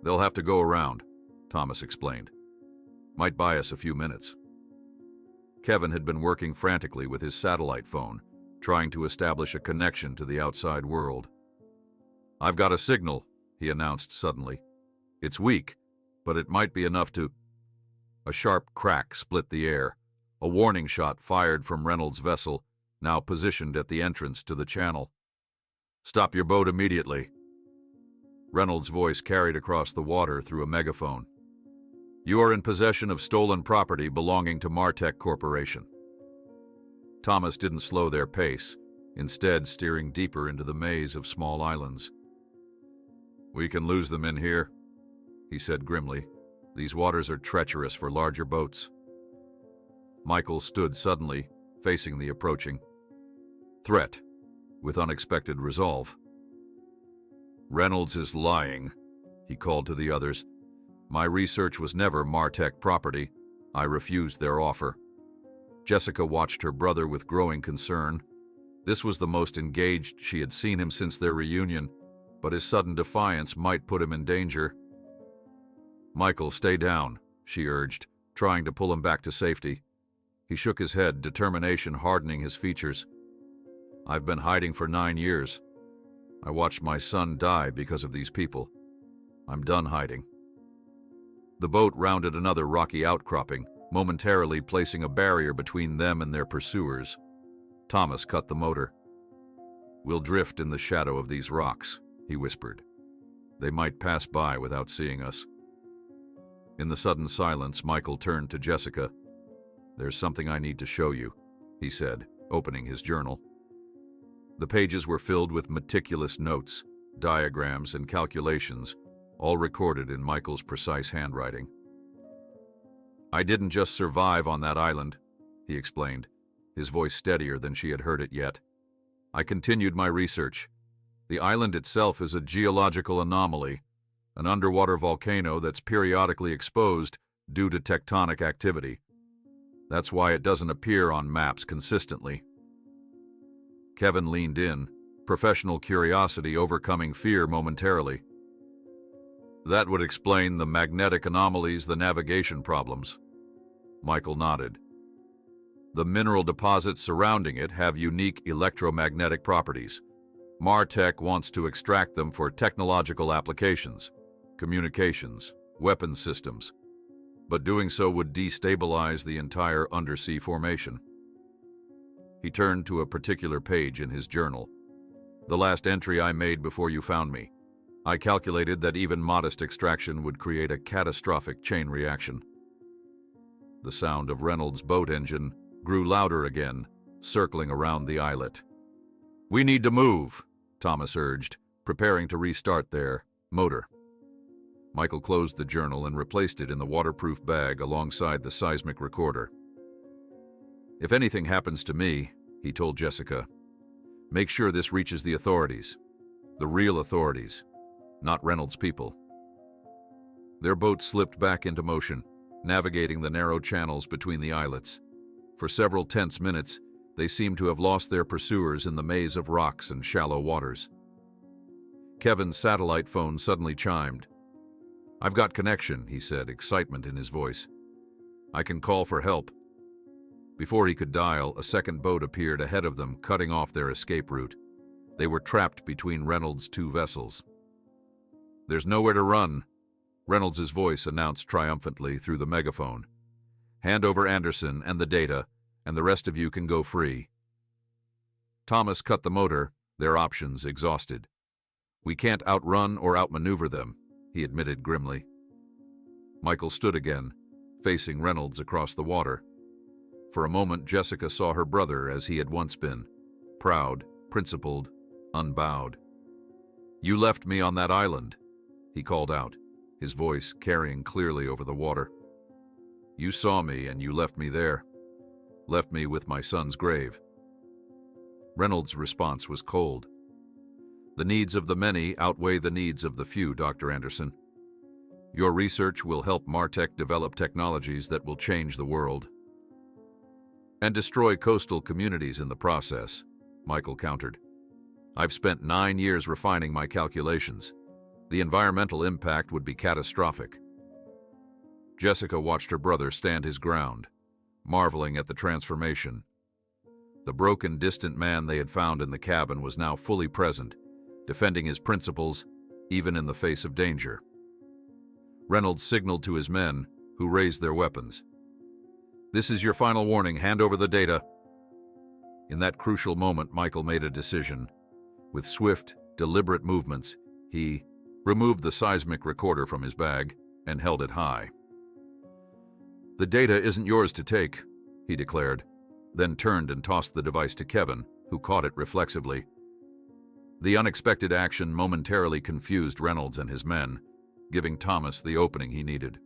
Speaker 1: "They'll have to go around," Thomas explained. "Might buy us a few minutes." Kevin had been working frantically with his satellite phone, trying to establish a connection to the outside world. "I've got a signal," he announced suddenly. "It's weak, but it might be enough to—" A sharp crack split the air, a warning shot fired from Reynolds' vessel, now positioned at the entrance to the channel. "Stop your boat immediately." Reynolds' voice carried across the water through a megaphone. "You are in possession of stolen property belonging to Martek Corporation." Thomas didn't slow their pace, instead steering deeper into the maze of small islands. "We can lose them in here," he said grimly. "These waters are treacherous for larger boats." Michael stood suddenly, facing the approaching threat, with unexpected resolve. "Reynolds is lying," he called to the others. "My research was never Martek property. I refused their offer." Jessica watched her brother with growing concern. This was the most engaged she had seen him since their reunion, but his sudden defiance might put him in danger. "Michael, stay down," she urged, trying to pull him back to safety. He shook his head, determination hardening his features. "I've been hiding for 9 years. I watched my son die because of these people. I'm done hiding." The boat rounded another rocky outcropping, momentarily placing a barrier between them and their pursuers. Thomas cut the motor. "We'll drift in the shadow of these rocks," he whispered. "They might pass by without seeing us." In the sudden silence, Michael turned to Jessica. "There's something I need to show you," he said, opening his journal. The pages were filled with meticulous notes, diagrams, and calculations, all recorded in Michael's precise handwriting. "I didn't just survive on that island," he explained, his voice steadier than she had heard it yet. "I continued my research. The island itself is a geological anomaly, an underwater volcano that's periodically exposed due to tectonic activity. That's why it doesn't appear on maps consistently." Kevin leaned in, professional curiosity overcoming fear momentarily. "That would explain the magnetic anomalies, the navigation problems." Michael nodded. "The mineral deposits surrounding it have unique electromagnetic properties. Martek wants to extract them for technological applications, communications, weapons systems, but doing so would destabilize the entire undersea formation." He turned to a particular page in his journal. "The last entry I made before you found me. I calculated that even modest extraction would create a catastrophic chain reaction." The sound of Reynolds' boat engine grew louder again, circling around the islet. "We need to move," Thomas urged, preparing to restart their motor. Michael closed the journal and replaced it in the waterproof bag alongside the seismic recorder. "If anything happens to me," he told Jessica, "make sure this reaches the authorities. The real authorities. Not Reynolds' people." Their boat slipped back into motion, navigating the narrow channels between the islets. For several tense minutes, they seemed to have lost their pursuers in the maze of rocks and shallow waters. Kevin's satellite phone suddenly chimed. "I've got connection," he said, excitement in his voice. "I can call for help." Before he could dial, a second boat appeared ahead of them, cutting off their escape route. They were trapped between Reynolds' 2 vessels. "There's nowhere to run," Reynolds' voice announced triumphantly through the megaphone. "Hand over Anderson and the data, and the rest of you can go free." Thomas cut the motor, their options exhausted. We can't outrun or outmaneuver them, he admitted grimly. Michael stood again, facing Reynolds across the water. For a moment, Jessica saw her brother as he had once been, proud, principled, unbowed. You left me on that island, he called out, his voice carrying clearly over the water. You saw me and you left me there. Left me with my son's grave. Reynolds' response was cold. The needs of the many outweigh the needs of the few, Dr. Anderson. Your research will help Martech develop technologies that will change the world. And destroy coastal communities in the process, Michael countered. I've spent 9 years refining my calculations. The environmental impact would be catastrophic. Jessica watched her brother stand his ground, marveling at the transformation. The broken, distant man they had found in the cabin was now fully present, defending his principles, even in the face of danger. Reynolds signaled to his men, who raised their weapons. This is your final warning. Hand over the data. In that crucial moment, Michael made a decision. With swift, deliberate movements, he removed the seismic recorder from his bag and held it high. The data isn't yours to take, he declared, then turned and tossed the device to Kevin, who caught it reflexively. The unexpected action momentarily confused Reynolds and his men, giving Thomas the opening he needed.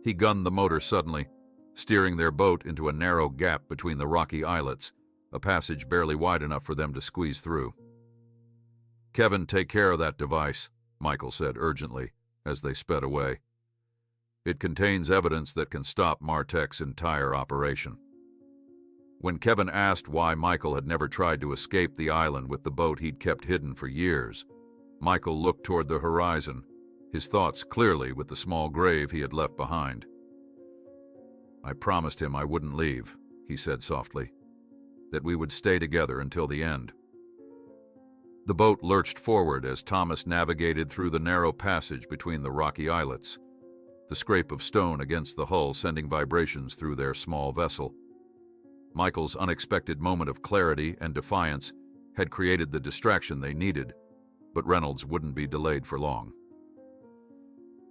Speaker 1: He gunned the motor suddenly, steering their boat into a narrow gap between the rocky islets, a passage barely wide enough for them to squeeze through. Kevin, take care of that device, Michael said urgently, as they sped away. It contains evidence that can stop Martech's entire operation. When Kevin asked why Michael had never tried to escape the island with the boat he'd kept hidden for years, Michael looked toward the horizon, his thoughts clearly with the small grave he had left behind. I promised him I wouldn't leave, he said softly, that we would stay together until the end. The boat lurched forward as Thomas navigated through the narrow passage between the rocky islets, the scrape of stone against the hull sending vibrations through their small vessel. Michael's unexpected moment of clarity and defiance had created the distraction they needed, but Reynolds wouldn't be delayed for long.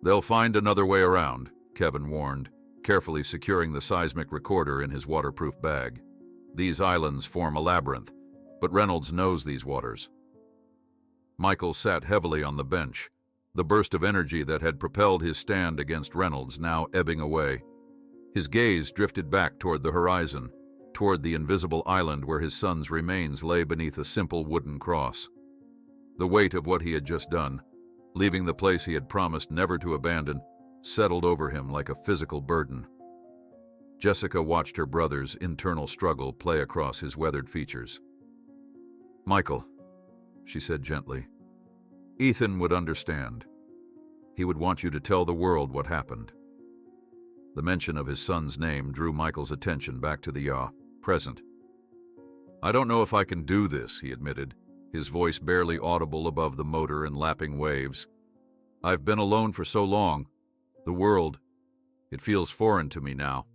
Speaker 1: They'll find another way around, Kevin warned, carefully securing the seismic recorder in his waterproof bag. These islands form a labyrinth, but Reynolds knows these waters. Michael sat heavily on the bench, the burst of energy that had propelled his stand against Reynolds now ebbing away. His gaze drifted back toward the horizon, toward the invisible island where his son's remains lay beneath a simple wooden cross. The weight of what he had just done, leaving the place he had promised never to abandon, settled over him like a physical burden. Jessica watched her brother's internal struggle play across his weathered features. Michael, she said gently, Ethan would understand. He would want you to tell the world what happened. The mention of his son's name drew Michael's attention back to the present. I don't know if I can do this, he admitted, his voice barely audible above the motor and lapping waves. I've been alone for so long. The world, it feels foreign to me now.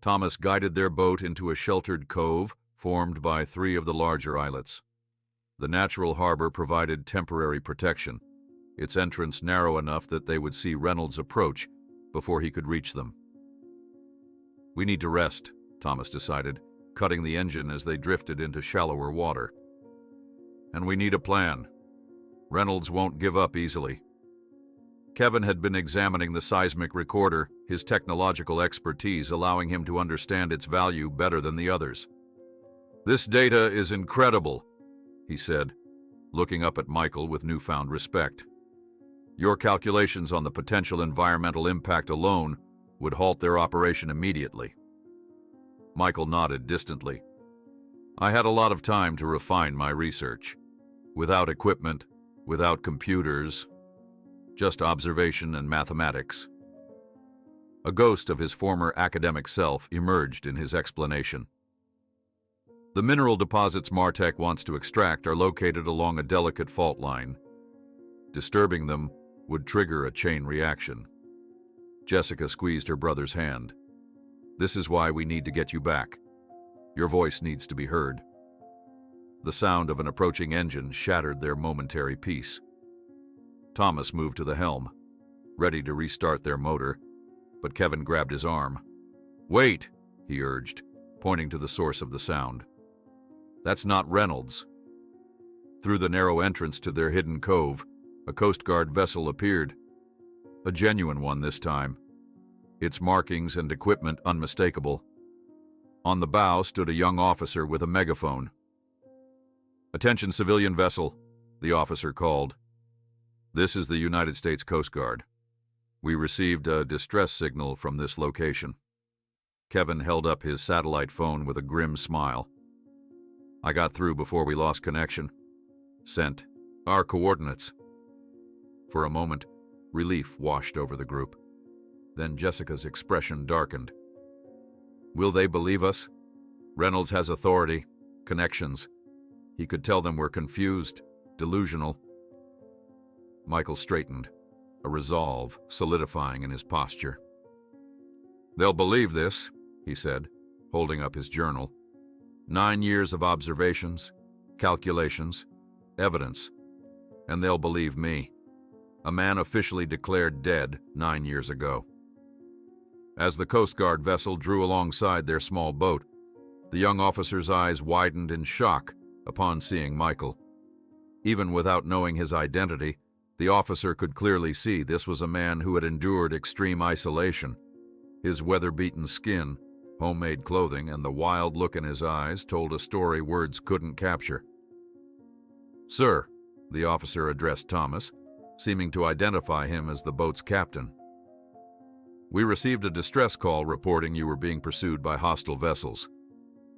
Speaker 1: Thomas guided their boat into a sheltered cove formed by 3 of the larger islets. The natural harbor provided temporary protection, its entrance narrow enough that they would see Reynolds approach before he could reach them. We need to rest, Thomas decided, cutting the engine as they drifted into shallower water. And we need a plan. Reynolds won't give up easily. Kevin had been examining the seismic recorder, his technological expertise allowing him to understand its value better than the others. This data is incredible, he said, looking up at Michael with newfound respect. Your calculations on the potential environmental impact alone would halt their operation immediately. Michael nodded distantly. I had a lot of time to refine my research. Without equipment, without computers, just observation and mathematics. A ghost of his former academic self emerged in his explanation. The mineral deposits Martech wants to extract are located along a delicate fault line. Disturbing them would trigger a chain reaction. Jessica squeezed her brother's hand. This is why we need to get you back. Your voice needs to be heard. The sound of an approaching engine shattered their momentary peace. Thomas moved to the helm, ready to restart their motor, but Kevin grabbed his arm. "Wait," he urged, pointing to the source of the sound. "That's not Reynolds." Through the narrow entrance to their hidden cove, a Coast Guard vessel appeared. A genuine one this time, its markings and equipment unmistakable. On the bow stood a young officer with a megaphone. "Attention civilian vessel," the officer called. "This is the United States Coast Guard. We received a distress signal from this location." Kevin held up his satellite phone with a grim smile. "I got through before we lost connection. Sent. Our coordinates." For a moment, relief washed over the group. Then Jessica's expression darkened. "Will they believe us? Reynolds has authority, connections. He could tell them we're confused, delusional." Michael straightened, a resolve solidifying in his posture. "They'll believe this," he said, holding up his journal. 9 years of observations, calculations, evidence, and they'll believe me, a man officially declared dead 9 years ago. As the Coast Guard vessel drew alongside their small boat, the young officer's eyes widened in shock upon seeing Michael. Even without knowing his identity, the officer could clearly see this was a man who had endured extreme isolation. His weather-beaten skin, homemade clothing, and the wild look in his eyes told a story words couldn't capture. "Sir," the officer addressed Thomas, seeming to identify him as the boat's captain. "We received a distress call reporting you were being pursued by hostile vessels."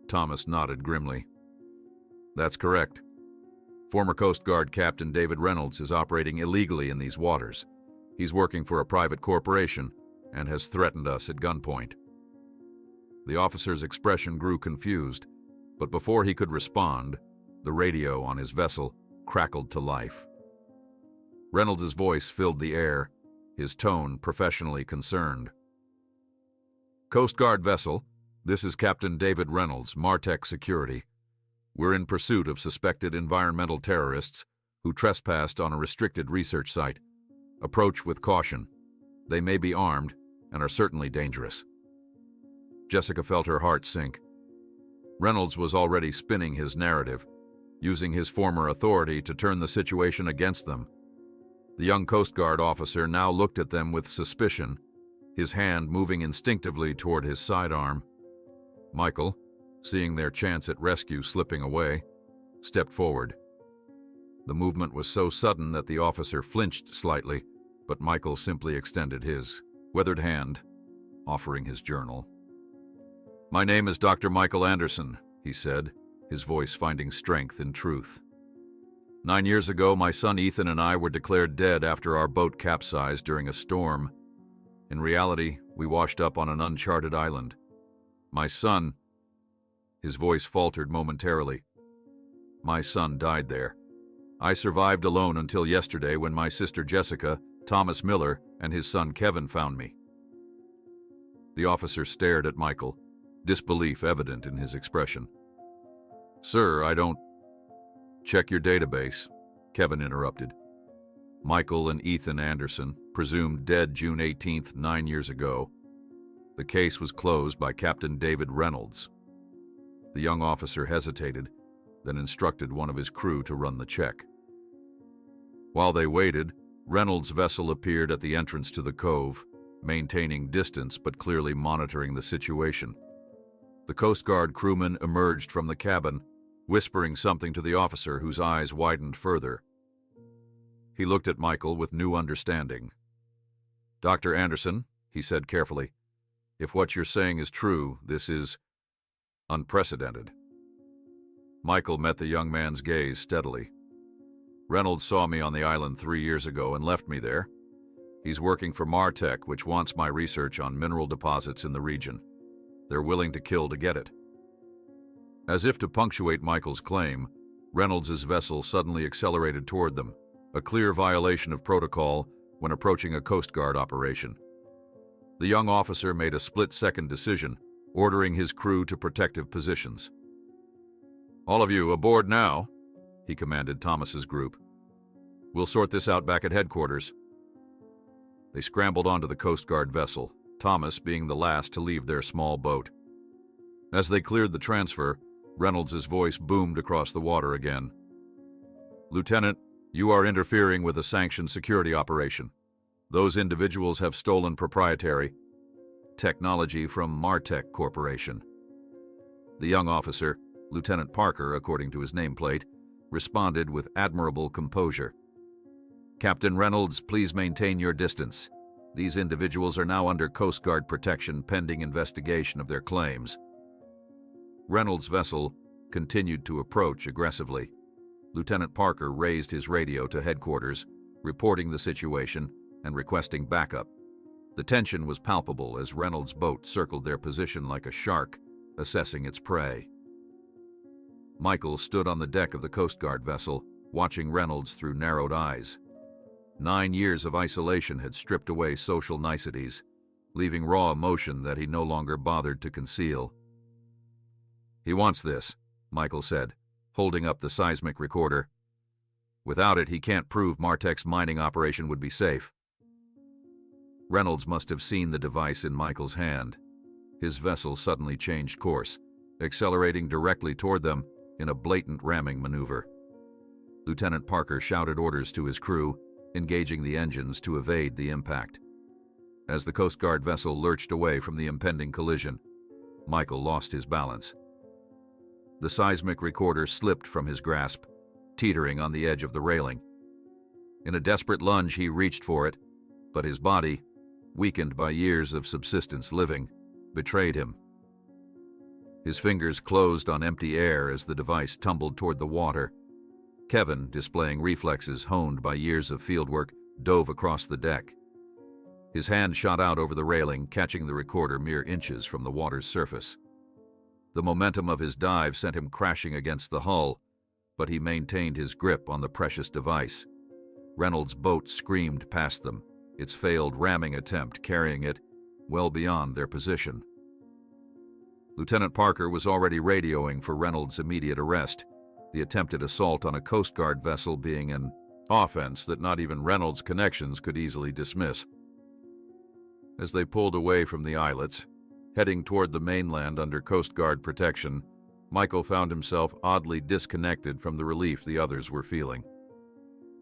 Speaker 1: Thomas nodded grimly. "That's correct. Former Coast Guard Captain David Reynolds is operating illegally in these waters. He's working for a private corporation and has threatened us at gunpoint." The officer's expression grew confused, but before he could respond, the radio on his vessel crackled to life. Reynolds' voice filled the air, his tone professionally concerned. "Coast Guard vessel, this is Captain David Reynolds, Martech Security. We're in pursuit of suspected environmental terrorists who trespassed on a restricted research site. Approach with caution. They may be armed and are certainly dangerous." Jessica felt her heart sink. Reynolds was already spinning his narrative, using his former authority to turn the situation against them. The young Coast Guard officer now looked at them with suspicion, his hand moving instinctively toward his sidearm. Michael, seeing their chance at rescue slipping away, stepped forward. The movement was so sudden that the officer flinched slightly, but Michael simply extended his weathered hand, offering his journal. "My name is Dr. Michael Anderson," he said, his voice finding strength in truth. 9 years ago, my son Ethan and I were declared dead after our boat capsized during a storm. In reality, we washed up on an uncharted island. My son, his voice faltered momentarily. My son died there. I survived alone until yesterday when my sister Jessica, Thomas Miller, and his son Kevin found me. The officer stared at Michael, disbelief evident in his expression. "Sir, I don't—" "Check your database," Kevin interrupted. "Michael and Ethan Anderson, presumed dead June 18th, 9 years ago. The case was closed by Captain David Reynolds." The young officer hesitated, then instructed one of his crew to run the check. While they waited, Reynolds' vessel appeared at the entrance to the cove, maintaining distance but clearly monitoring the situation. The Coast Guard crewman emerged from the cabin, whispering something to the officer, whose eyes widened further. He looked at Michael with new understanding. "Dr. Anderson," he said carefully, "if what you're saying is true, this is unprecedented." Michael met the young man's gaze steadily. "Reynolds saw me on the island 3 years ago and left me there. He's working for Martech, which wants my research on mineral deposits in the region. They're willing to kill to get it." As if to punctuate Michael's claim, Reynolds' vessel suddenly accelerated toward them, a clear violation of protocol when approaching a Coast Guard operation. The young officer made a split-second decision, ordering his crew to protective positions. "All of you aboard now," he commanded Thomas's group. "We'll sort this out back at headquarters." They scrambled onto the Coast Guard vessel, Thomas being the last to leave their small boat. As they cleared the transfer, Reynolds' voice boomed across the water again. "Lieutenant, you are interfering with a sanctioned security operation. Those individuals have stolen proprietary technology from Martech Corporation." The young officer, Lieutenant Parker, according to his nameplate, responded with admirable composure. "Captain Reynolds, please maintain your distance. These individuals are now under Coast Guard protection pending investigation of their claims." Reynolds' vessel continued to approach aggressively. Lieutenant Parker raised his radio to headquarters, reporting the situation and requesting backup. The tension was palpable as Reynolds' boat circled their position like a shark, assessing its prey. Michael stood on the deck of the Coast Guard vessel, watching Reynolds through narrowed eyes. 9 years of isolation had stripped away social niceties, leaving raw emotion that he no longer bothered to conceal. "He wants this," Michael said, holding up the seismic recorder. "Without it, he can't prove Martech's mining operation would be safe." Reynolds must have seen the device in Michael's hand. His vessel suddenly changed course, accelerating directly toward them in a blatant ramming maneuver. Lieutenant Parker shouted orders to his crew, engaging the engines to evade the impact. As the Coast Guard vessel lurched away from the impending collision, Michael lost his balance. The seismic recorder slipped from his grasp, teetering on the edge of the railing. In a desperate lunge, he reached for it, but his body, weakened by years of subsistence living, betrayed him. His fingers closed on empty air as the device tumbled toward the water. Kevin, displaying reflexes honed by years of fieldwork, dove across the deck. His hand shot out over the railing, catching the recorder mere inches from the water's surface. The momentum of his dive sent him crashing against the hull, but he maintained his grip on the precious device. Reynolds' boat screamed past them, its failed ramming attempt carrying it well beyond their position. Lieutenant Parker was already radioing for Reynolds' immediate arrest, the attempted assault on a Coast Guard vessel being an offense that not even Reynolds' connections could easily dismiss. As they pulled away from the islets, heading toward the mainland under Coast Guard protection, Michael found himself oddly disconnected from the relief the others were feeling.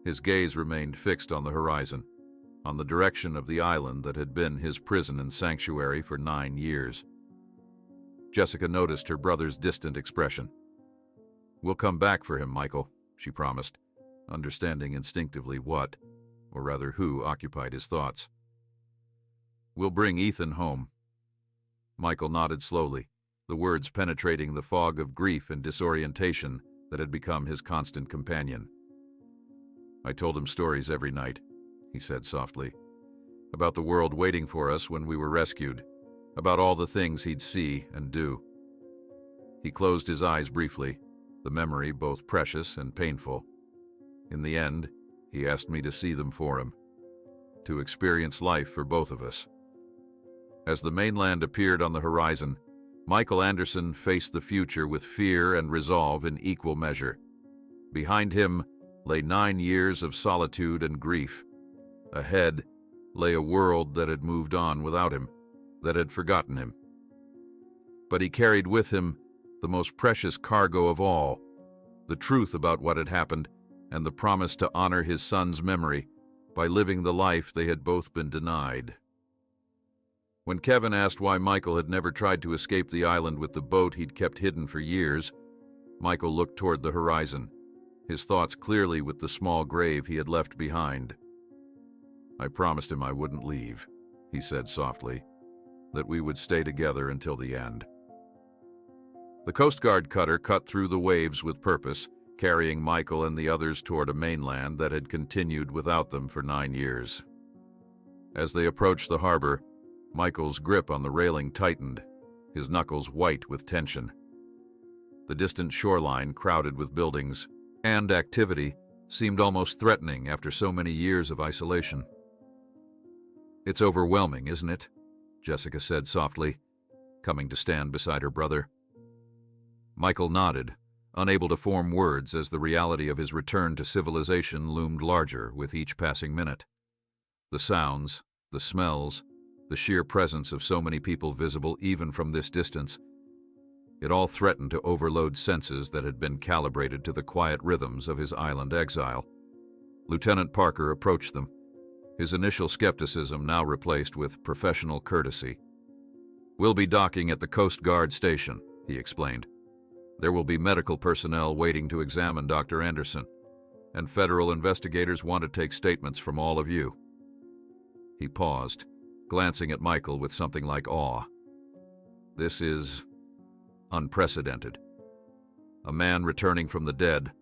Speaker 1: His gaze remained fixed on the horizon, on the direction of the island that had been his prison and sanctuary for 9 years. Jessica noticed her brother's distant expression. "We'll come back for him, Michael," she promised, understanding instinctively what, or rather who, occupied his thoughts. "We'll bring Ethan home." Michael nodded slowly, the words penetrating the fog of grief and disorientation that had become his constant companion. "I told him stories every night," he said softly, "about the world waiting for us when we were rescued, about all the things he'd see and do." He closed his eyes briefly, the memory both precious and painful. In the end, he asked me to see them for him, to experience life for both of us. As the mainland appeared on the horizon, Michael Anderson faced the future with fear and resolve in equal measure. Behind him lay 9 years of solitude and grief. Ahead lay a world that had moved on without him, that had forgotten him. But he carried with him the most precious cargo of all, the truth about what had happened and the promise to honor his son's memory by living the life they had both been denied. When Kevin asked why Michael had never tried to escape the island with the boat he'd kept hidden for years, Michael looked toward the horizon, his thoughts clearly with the small grave he had left behind. "I promised him I wouldn't leave," he said softly, "that we would stay together until the end." The Coast Guard cutter cut through the waves with purpose, carrying Michael and the others toward a mainland that had continued without them for 9 years. As they approached the harbor, Michael's grip on the railing tightened, his knuckles white with tension. The distant shoreline, crowded with buildings and activity, seemed almost threatening after so many years of isolation. "It's overwhelming, isn't it?" Jessica said softly, coming to stand beside her brother. Michael nodded, unable to form words as the reality of his return to civilization loomed larger with each passing minute. The sounds, the smells, the sheer presence of so many people visible even from this distance, it all threatened to overload senses that had been calibrated to the quiet rhythms of his island exile. Lieutenant Parker approached them, his initial skepticism now replaced with professional courtesy. "We'll be docking at the Coast Guard station," he explained. "There will be medical personnel waiting to examine Dr. Anderson, and federal investigators want to take statements from all of you." He paused, glancing at Michael with something like awe. This is unprecedented. A man returning from the dead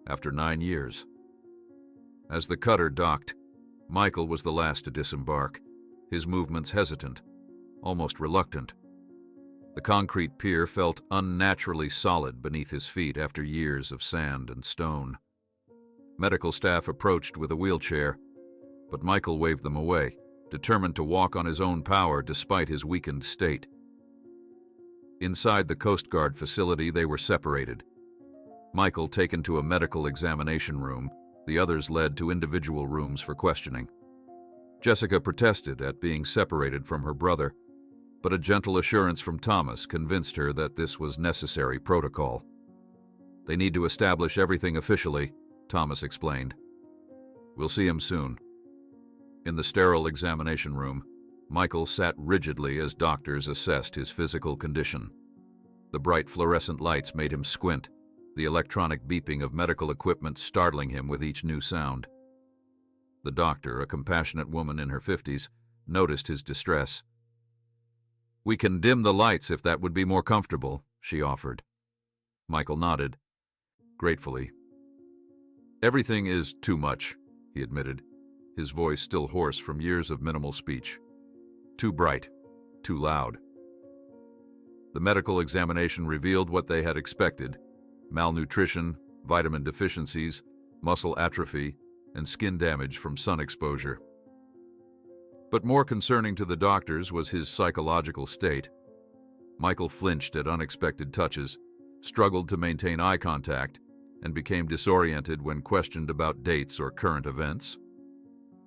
Speaker 1: after 9 years. As the cutter docked, Michael was the last to disembark, his movements hesitant, almost reluctant. The concrete pier felt unnaturally solid beneath his feet after years of sand and stone. Medical staff approached with a wheelchair, but Michael waved them away, determined to walk on his own power despite his weakened state. Inside the Coast Guard facility, they were separated. Michael taken to a medical examination room, the others led to individual rooms for questioning. Jessica protested at being separated from her brother, but a gentle assurance from Thomas convinced her that this was necessary protocol. "They need to establish everything officially," Thomas explained. "We'll see him soon." In the sterile examination room, Michael sat rigidly as doctors assessed his physical condition. The bright fluorescent lights made him squint, the electronic beeping of medical equipment startling him with each new sound. The doctor, a compassionate woman in her 50s, noticed his distress. "We can dim the lights if that would be more comfortable," she offered. Michael nodded, gratefully. "Everything is too much," he admitted, his voice still hoarse from years of minimal speech. "Too bright, too loud." The medical examination revealed what they had expected: malnutrition, vitamin deficiencies, muscle atrophy, and skin damage from sun exposure. But more concerning to the doctors was his psychological state. Michael flinched at unexpected touches, struggled to maintain eye contact, and became disoriented when questioned about dates or current events.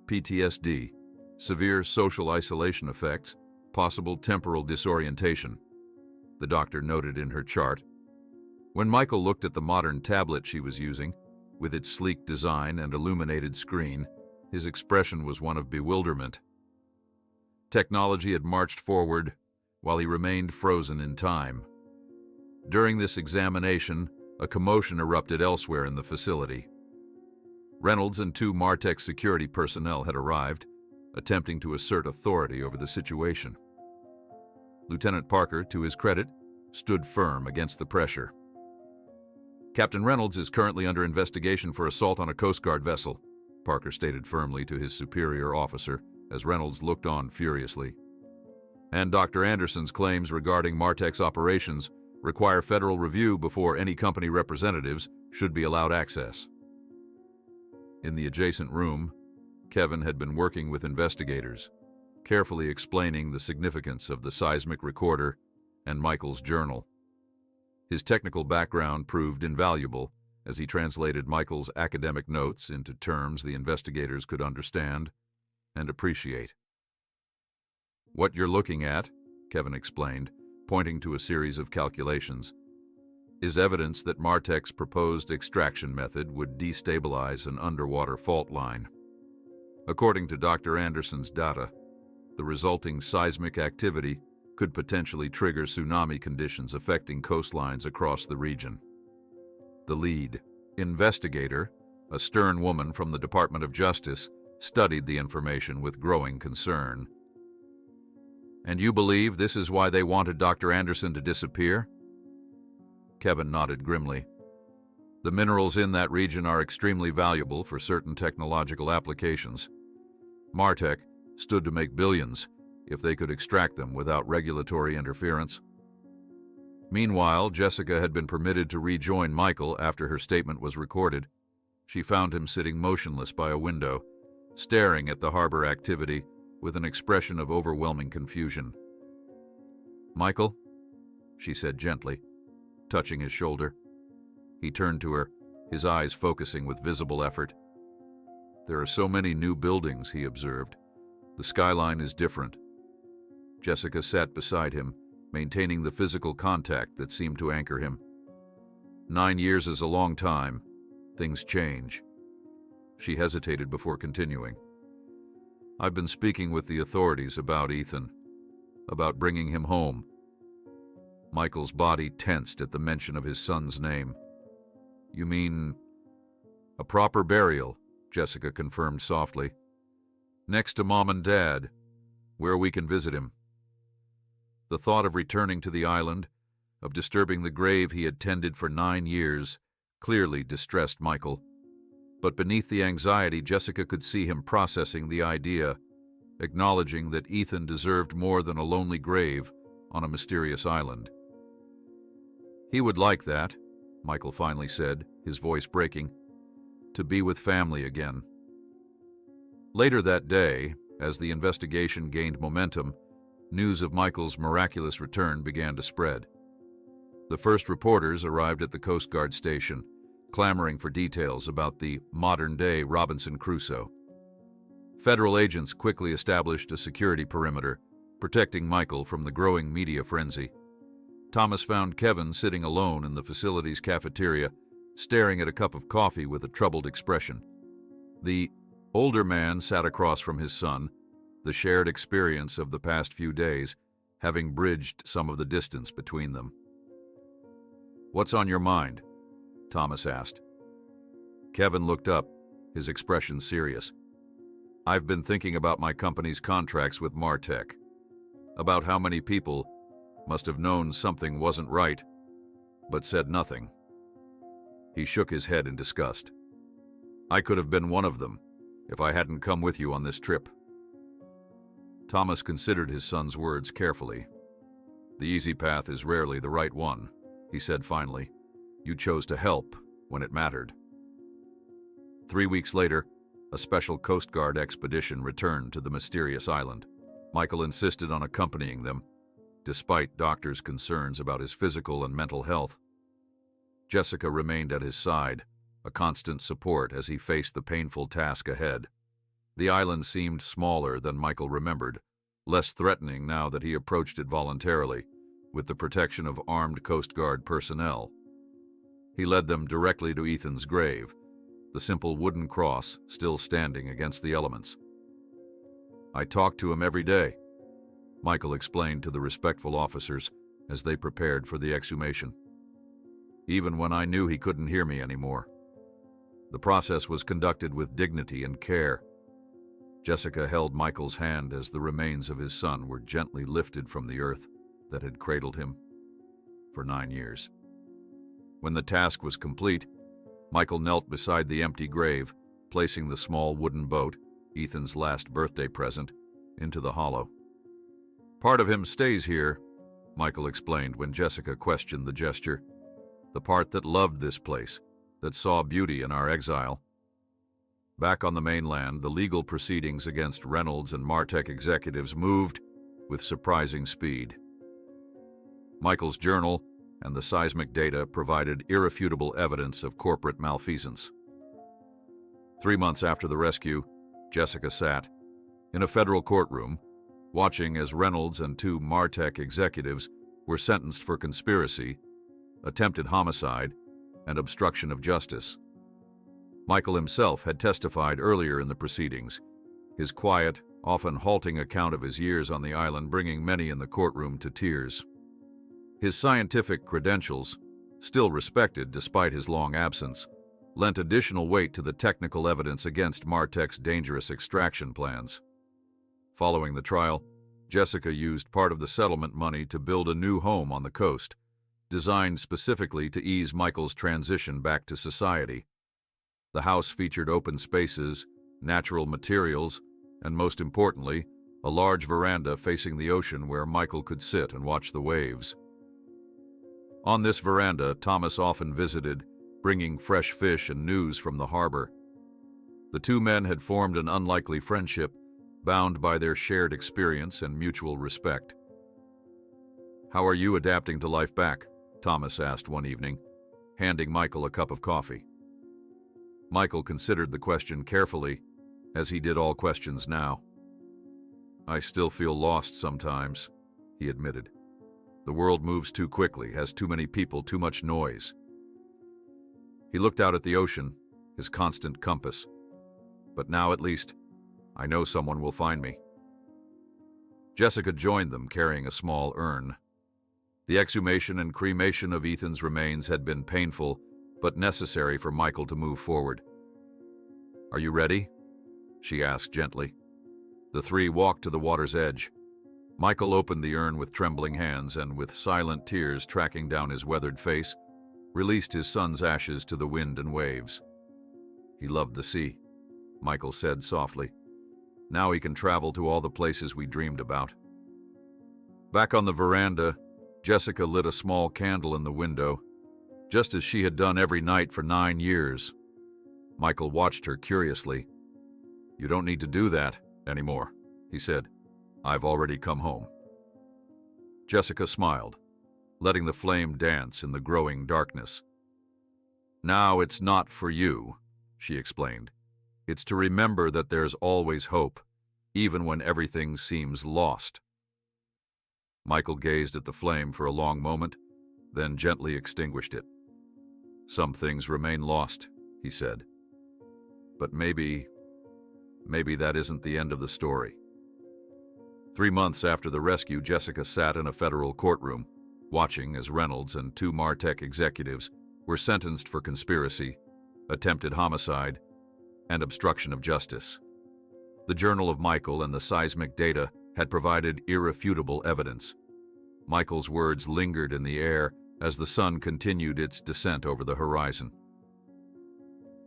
Speaker 1: PTSD, severe social isolation effects, possible temporal disorientation, the doctor noted in her chart. When Michael looked at the modern tablet she was using, with its sleek design and illuminated screen, his expression was one of bewilderment. Technology had marched forward, while he remained frozen in time. During this examination, a commotion erupted elsewhere in the facility. Reynolds and 2 MarTech security personnel had arrived, attempting to assert authority over the situation. Lieutenant Parker, to his credit, stood firm against the pressure. "Captain Reynolds is currently under investigation for assault on a Coast Guard vessel," Parker stated firmly to his superior officer, as Reynolds looked on furiously. "And Dr. Anderson's claims regarding MarTech's operations require federal review before any company representatives should be allowed access." In the adjacent room, Kevin had been working with investigators, carefully explaining the significance of the seismic recorder and Michael's journal. His technical background proved invaluable as he translated Michael's academic notes into terms the investigators could understand and appreciate. "What you're looking at," Kevin explained, pointing to a series of calculations, "is evidence that MarTech's proposed extraction method would destabilize an underwater fault line. According to Dr. Anderson's data, the resulting seismic activity could potentially trigger tsunami conditions affecting coastlines across the region." The lead investigator, a stern woman from the Department of Justice, studied the information with growing concern. "And you believe this is why they wanted Dr. Anderson to disappear?" Kevin nodded grimly. "The minerals in that region are extremely valuable for certain technological applications. MarTech stood to make billions if they could extract them without regulatory interference." Meanwhile, Jessica had been permitted to rejoin Michael after her statement was recorded. She found him sitting motionless by a window, staring at the harbor activity with an expression of overwhelming confusion. "Michael," she said gently, touching his shoulder, He turned to her, his eyes focusing with visible effort. "There are so many new buildings," he observed. "The skyline is different." Jessica sat beside him, maintaining the physical contact that seemed to anchor him. 9 years is a long time. Things change. She hesitated before continuing. "I've been speaking with the authorities about Ethan, about bringing him home." Michael's body tensed at the mention of his son's name. "You mean a proper burial?" Jessica confirmed softly. "Next to Mom and Dad, where we can visit him." The thought of returning to the island, of disturbing the grave he had tended for 9 years, clearly distressed Michael. But beneath the anxiety, Jessica could see him processing the idea, acknowledging that Ethan deserved more than a lonely grave on a mysterious island. "He would like that," Michael finally said, his voice breaking, "to be with family again." Later that day, as the investigation gained momentum, news of Michael's miraculous return began to spread. The first reporters arrived at the Coast Guard station, clamoring for details about the modern-day Robinson Crusoe. Federal agents quickly established a security perimeter, protecting Michael from the growing media frenzy. Thomas found Kevin sitting alone in the facility's cafeteria, staring at a cup of coffee with a troubled expression. The older man sat across from his son, the shared experience of the past few days having bridged some of the distance between them. "What's on your mind?" Thomas asked. Kevin looked up, his expression serious. "I've been thinking about my company's contracts with Martech, about how many people must have known something wasn't right, but said nothing." He shook his head in disgust. "I could have been one of them if I hadn't come with you on this trip." Thomas considered his son's words carefully. "The easy path is rarely the right one," he said finally. "You chose to help when it mattered." 3 weeks later, a special Coast Guard expedition returned to the mysterious island. Michael insisted on accompanying them, despite doctors' concerns about his physical and mental health. Jessica remained at his side, a constant support as he faced the painful task ahead. The island seemed smaller than Michael remembered, less threatening now that he approached it voluntarily, with the protection of armed Coast Guard personnel. He led them directly to Ethan's grave, the simple wooden cross still standing against the elements. "I talk to him every day," Michael explained to the respectful officers as they prepared for the exhumation. "Even when I knew he couldn't hear me anymore." The process was conducted with dignity and care. Jessica held Michael's hand as the remains of his son were gently lifted from the earth that had cradled him for 9 years. When the task was complete, Michael knelt beside the empty grave, placing the small wooden boat, Ethan's last birthday present, into the hollow. "Part of him stays here," Michael explained when Jessica questioned the gesture. "The part that loved this place, that saw beauty in our exile." Back on the mainland, the legal proceedings against Reynolds and Martech executives moved with surprising speed. Michael's journal and the seismic data provided irrefutable evidence of corporate malfeasance. 3 months after the rescue, Jessica sat in a federal courtroom, watching as Reynolds and 2 Martech executives were sentenced for conspiracy, attempted homicide, and obstruction of justice. Michael himself had testified earlier in the proceedings, his quiet, often halting account of his years on the island bringing many in the courtroom to tears. His scientific credentials, still respected despite his long absence, lent additional weight to the technical evidence against Martech's dangerous extraction plans. Following the trial, Jessica used part of the settlement money to build a new home on the coast, designed specifically to ease Michael's transition back to society. The house featured open spaces, natural materials, and most importantly, a large veranda facing the ocean where Michael could sit and watch the waves. On this veranda, Thomas often visited, bringing fresh fish and news from the harbor. The 2 men had formed an unlikely friendship, bound by their shared experience and mutual respect. "How are you adapting to life back?" Thomas asked one evening, handing Michael a cup of coffee. Michael considered the question carefully, as he did all questions now. "I still feel lost sometimes," he admitted. "The world moves too quickly, has too many people, too much noise." He looked out at the ocean, his constant compass. "But now, at least, I know someone will find me." Jessica joined them, carrying a small urn. The exhumation and cremation of Ethan's remains had been painful, but necessary for Michael to move forward. "Are you ready?" she asked gently. The three walked to the water's edge. Michael opened the urn with trembling hands and, with silent tears tracking down his weathered face, released his son's ashes to the wind and waves. "He loved the sea," Michael said softly. "Now he can travel to all the places we dreamed about." Back on the veranda, Jessica lit a small candle in the window, just as she had done every night for 9 years. Michael watched her curiously. "You don't need to do that anymore," he said. "I've already come home." Jessica smiled, letting the flame dance in the growing darkness. "Now it's not for you," she explained. "It's to remember that there's always hope, even when everything seems lost." Michael gazed at the flame for a long moment, then gently extinguished it. "Some things remain lost," he said. "But maybe that isn't the end of the story." 3 months after the rescue, Jessica sat in a federal courtroom, watching as Reynolds and 2 Martech executives were sentenced for conspiracy, attempted homicide, and obstruction of justice. The journal of Michael and the seismic data had provided irrefutable evidence. Michael's words lingered in the air as the sun continued its descent over the horizon.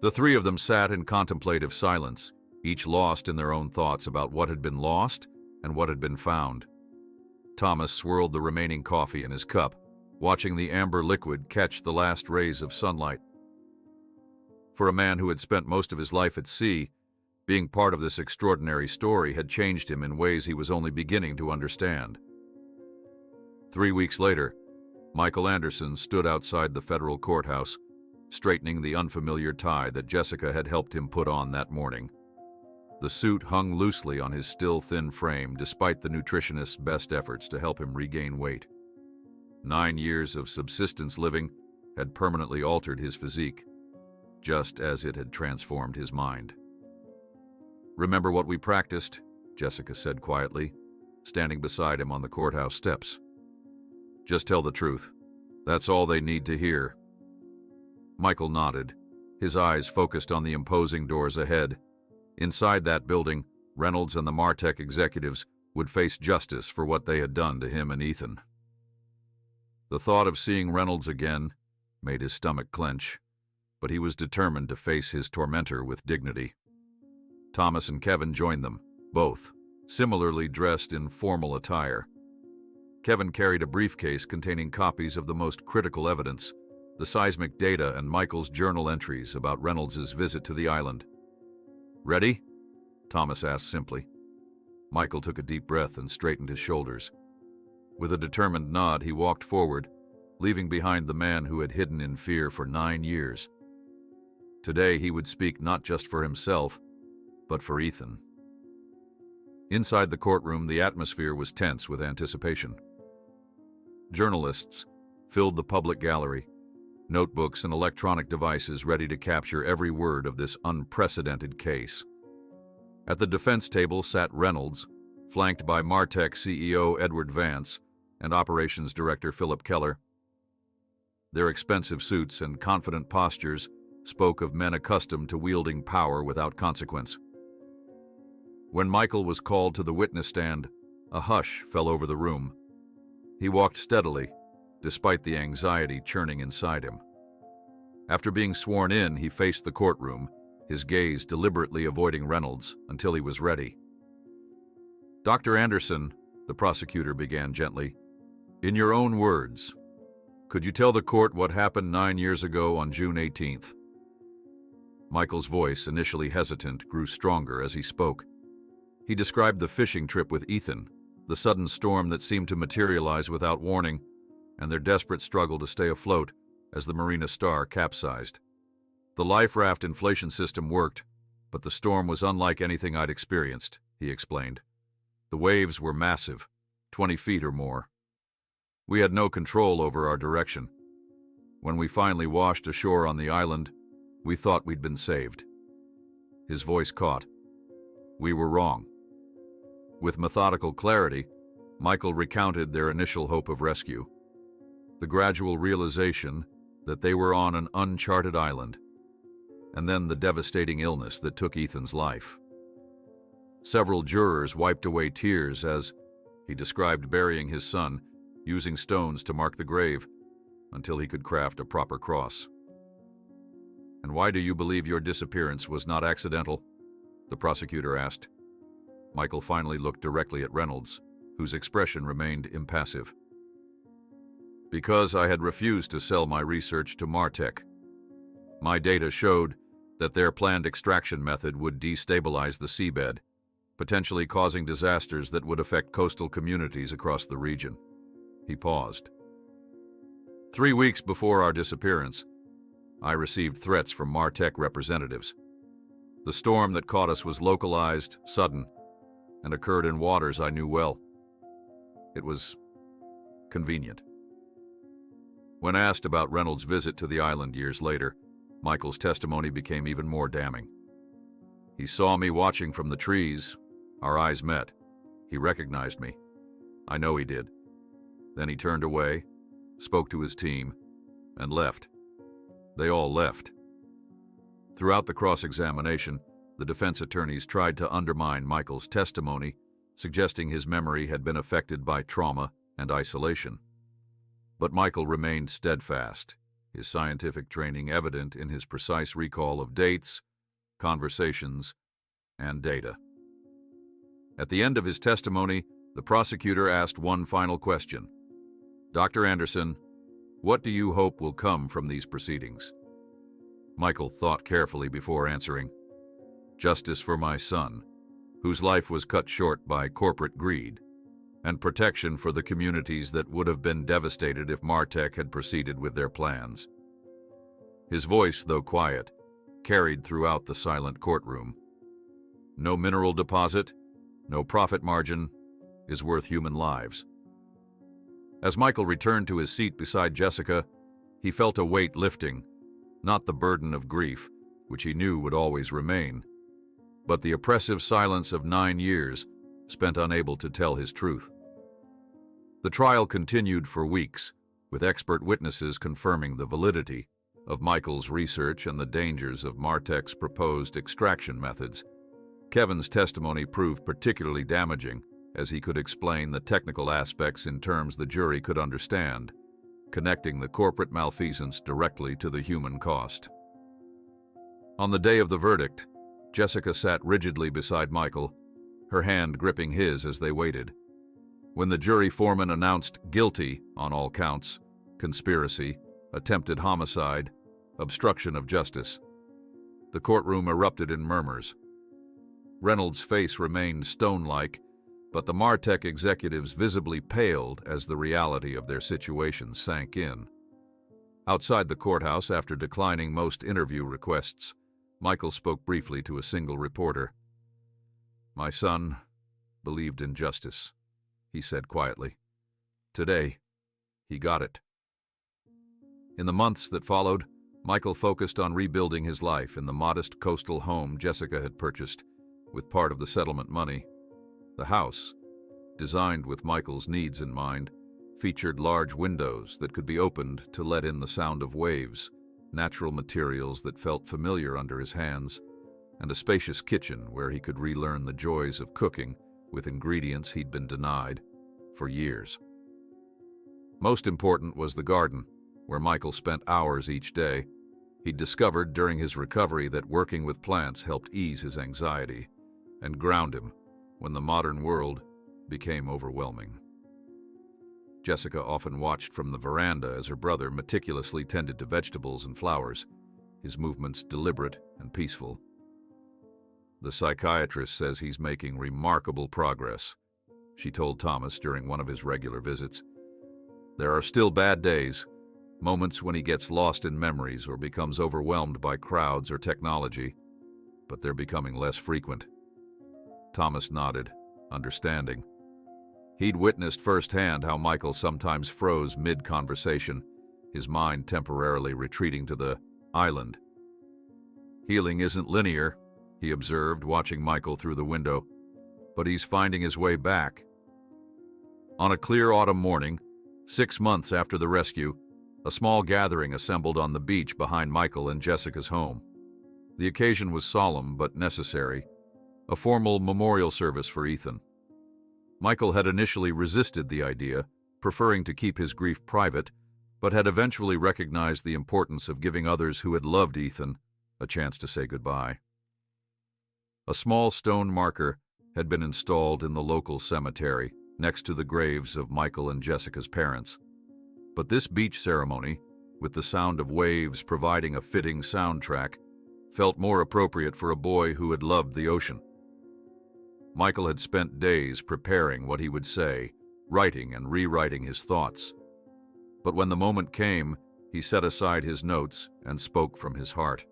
Speaker 1: The three of them sat in contemplative silence, each lost in their own thoughts about what had been lost and what had been found. Thomas swirled the remaining coffee in his cup, watching the amber liquid catch the last rays of sunlight. For a man who had spent most of his life at sea, being part of this extraordinary story had changed him in ways he was only beginning to understand. 3 weeks later, Michael Anderson stood outside the federal courthouse, straightening the unfamiliar tie that Jessica had helped him put on that morning. The suit hung loosely on his still thin frame, despite the nutritionist's best efforts to help him regain weight. 9 years of subsistence living had permanently altered his physique, just as it had transformed his mind. "Remember what we practiced?" Jessica said quietly, standing beside him on the courthouse steps. "Just tell the truth. That's all they need to hear." Michael nodded, his eyes focused on the imposing doors ahead. Inside that building, Reynolds and the Martech executives would face justice for what they had done to him and Ethan. The thought of seeing Reynolds again made his stomach clench, but he was determined to face his tormentor with dignity. Thomas and Kevin joined them, both similarly dressed in formal attire. Kevin carried a briefcase containing copies of the most critical evidence, the seismic data and Michael's journal entries about Reynolds' visit to the island. "Ready?" Thomas asked simply. Michael took a deep breath and straightened his shoulders. With a determined nod, he walked forward, leaving behind the man who had hidden in fear for 9 years. Today he would speak not just for himself, but for Ethan. Inside the courtroom, the atmosphere was tense with anticipation. Journalists filled the public gallery, notebooks and electronic devices ready to capture every word of this unprecedented case. At the defense table sat Reynolds, flanked by Martech CEO Edward Vance and Operations Director Philip Keller. Their expensive suits and confident postures spoke of men accustomed to wielding power without consequence. When Michael was called to the witness stand, a hush fell over the room. He walked steadily, despite the anxiety churning inside him. After being sworn in, he faced the courtroom, his gaze deliberately avoiding Reynolds until he was ready. "Dr. Anderson," the prosecutor began gently, "in your own words, could you tell the court what happened 9 years ago on June 18th? Michael's voice, initially hesitant, grew stronger as he spoke. He described the fishing trip with Ethan, the sudden storm that seemed to materialize without warning, and their desperate struggle to stay afloat, as the Marina Star capsized. The life raft inflation system worked, but the storm was unlike anything I'd experienced, he explained. The waves were massive, 20 feet or more. We had no control over our direction. When we finally washed ashore on the island, we thought we'd been saved. His voice caught. We were wrong. With methodical clarity, Michael recounted their initial hope of rescue, the gradual realization that they were on an uncharted island, and then the devastating illness that took Ethan's life. Several jurors wiped away tears as he described burying his son, using stones to mark the grave until he could craft a proper cross. "And why do you believe your disappearance was not accidental?" the prosecutor asked. Michael finally looked directly at Reynolds, whose expression remained impassive. "Because I had refused to sell my research to Martech. My data showed that their planned extraction method would destabilize the seabed, potentially causing disasters that would affect coastal communities across the region." He paused. 3 weeks before our disappearance, I received threats from Martech representatives. The storm that caught us was localized, sudden, and occurred in waters I knew well. It was convenient. When asked about Reynolds' visit to the island years later, Michael's testimony became even more damning. "He saw me watching from the trees. Our eyes met. He recognized me. I know he did. Then he turned away, spoke to his team, and left. They all left." Throughout the cross-examination, the defense attorneys tried to undermine Michael's testimony, suggesting his memory had been affected by trauma and isolation. But Michael remained steadfast, his scientific training evident in his precise recall of dates, conversations, and data. At the end of his testimony, the prosecutor asked one final question. "Dr. Anderson, what do you hope will come from these proceedings?" Michael thought carefully before answering. "Justice for my son, whose life was cut short by corporate greed, and protection for the communities that would have been devastated if Martech had proceeded with their plans." His voice, though quiet, carried throughout the silent courtroom. No mineral deposit, no profit margin, is worth human lives. As Michael returned to his seat beside Jessica, he felt a weight lifting, not the burden of grief, which he knew would always remain, but the oppressive silence of 9 years spent unable to tell his truth. The trial continued for weeks, with expert witnesses confirming the validity of Michael's research and the dangers of Martech's proposed extraction methods. Kevin's testimony proved particularly damaging, as he could explain the technical aspects in terms the jury could understand, connecting the corporate malfeasance directly to the human cost. On the day of the verdict, Jessica sat rigidly beside Michael, her hand gripping his as they waited. When the jury foreman announced guilty on all counts, conspiracy, attempted homicide, obstruction of justice, the courtroom erupted in murmurs. Reynolds' face remained stone-like, but the Martech executives visibly paled as the reality of their situation sank in. Outside the courthouse, after declining most interview requests, Michael spoke briefly to a single reporter. "My son believed in justice," he said quietly. "Today, he got it." In the months that followed, Michael focused on rebuilding his life in the modest coastal home Jessica had purchased, with part of the settlement money. The house, designed with Michael's needs in mind, featured large windows that could be opened to let in the sound of waves, natural materials that felt familiar under his hands, and a spacious kitchen where he could relearn the joys of cooking with ingredients he'd been denied for years. Most important was the garden, where Michael spent hours each day. He'd discovered during his recovery that working with plants helped ease his anxiety and ground him when the modern world became overwhelming. Jessica often watched from the veranda as her brother meticulously tended to vegetables and flowers, his movements deliberate and peaceful. "The psychiatrist says he's making remarkable progress," she told Thomas during one of his regular visits. "There are still bad days, Moments when he gets lost in memories or becomes overwhelmed by crowds or technology, but they're becoming less frequent. Thomas nodded, understanding. He'd witnessed firsthand how Michael sometimes froze mid-conversation, his mind temporarily retreating to the island. Healing isn't linear, he observed, watching Michael through the window, but he's finding his way back. On a clear autumn morning, 6 months after the rescue, a small gathering assembled on the beach behind Michael and Jessica's home. The occasion was solemn but necessary, a formal memorial service for Ethan. Michael had initially resisted the idea, preferring to keep his grief private, but had eventually recognized the importance of giving others who had loved Ethan a chance to say goodbye. A small stone marker had been installed in the local cemetery next to the graves of Michael and Jessica's parents. But this beach ceremony, with the sound of waves providing a fitting soundtrack, felt more appropriate for a boy who had loved the ocean. Michael had spent days preparing what he would say, writing and rewriting his thoughts. But when the moment came, he set aside his notes and spoke from his heart.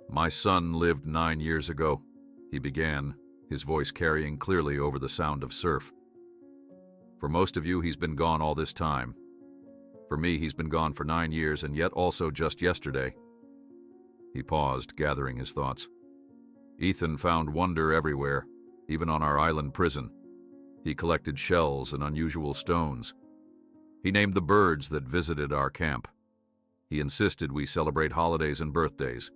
Speaker 1: "My son lived 9 years ago," he began, his voice carrying clearly over the sound of surf. "For most of you, he's been gone all this time. For me, he's been gone for 9 years, and yet also just yesterday." He paused, gathering his thoughts. "Ethan found wonder everywhere, even on our island prison. He collected shells and unusual stones. He named the birds that visited our camp. He insisted we celebrate holidays and birthdays,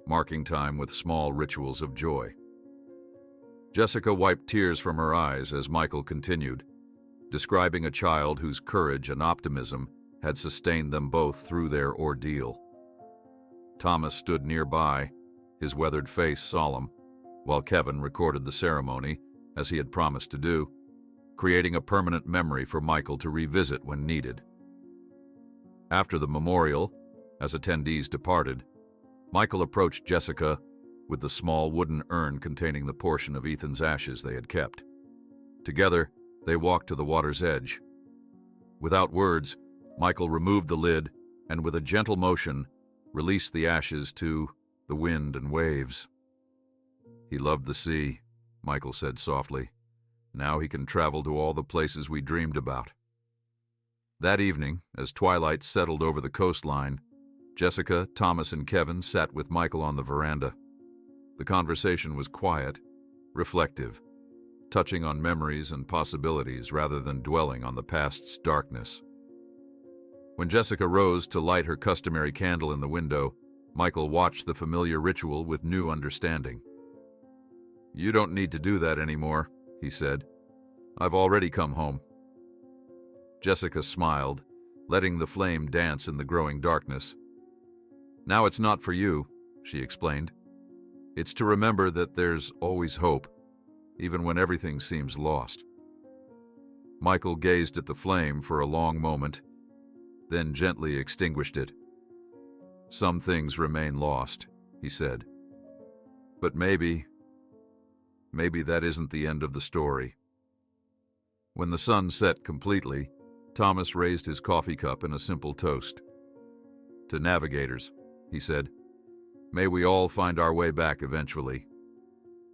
Speaker 1: marking time with small rituals of joy." Jessica wiped tears from her eyes as Michael continued, describing a child whose courage and optimism had sustained them both through their ordeal. Thomas stood nearby, his weathered face solemn, while Kevin recorded the ceremony, as he had promised to do, creating a permanent memory for Michael to revisit when needed. After the memorial, as attendees departed, Michael approached Jessica with the small wooden urn containing the portion of Ethan's ashes they had kept. Together, they walked to the water's edge. Without words, Michael removed the lid and, with a gentle motion, released the ashes to the wind and waves. "He loved the sea," Michael said softly. "Now he can travel to all the places we dreamed about." That evening, as twilight settled over the coastline, Jessica, Thomas, and Kevin sat with Michael on the veranda. The conversation was quiet, reflective, touching on memories and possibilities rather than dwelling on the past's darkness. When Jessica rose to light her customary candle in the window, Michael watched the familiar ritual with new understanding. "You don't need to do that anymore," he said. "I've already come home." Jessica smiled, letting the flame dance in the growing darkness. "Now it's not for you," she explained. "It's to remember that there's always hope, even when everything seems lost." Michael gazed at the flame for a long moment, then gently extinguished it. "Some things remain lost," he said. "But maybe that isn't the end of the story." When the sun set completely, Thomas raised his coffee cup in a simple toast. "To navigators," he said. "May we all find our way back eventually."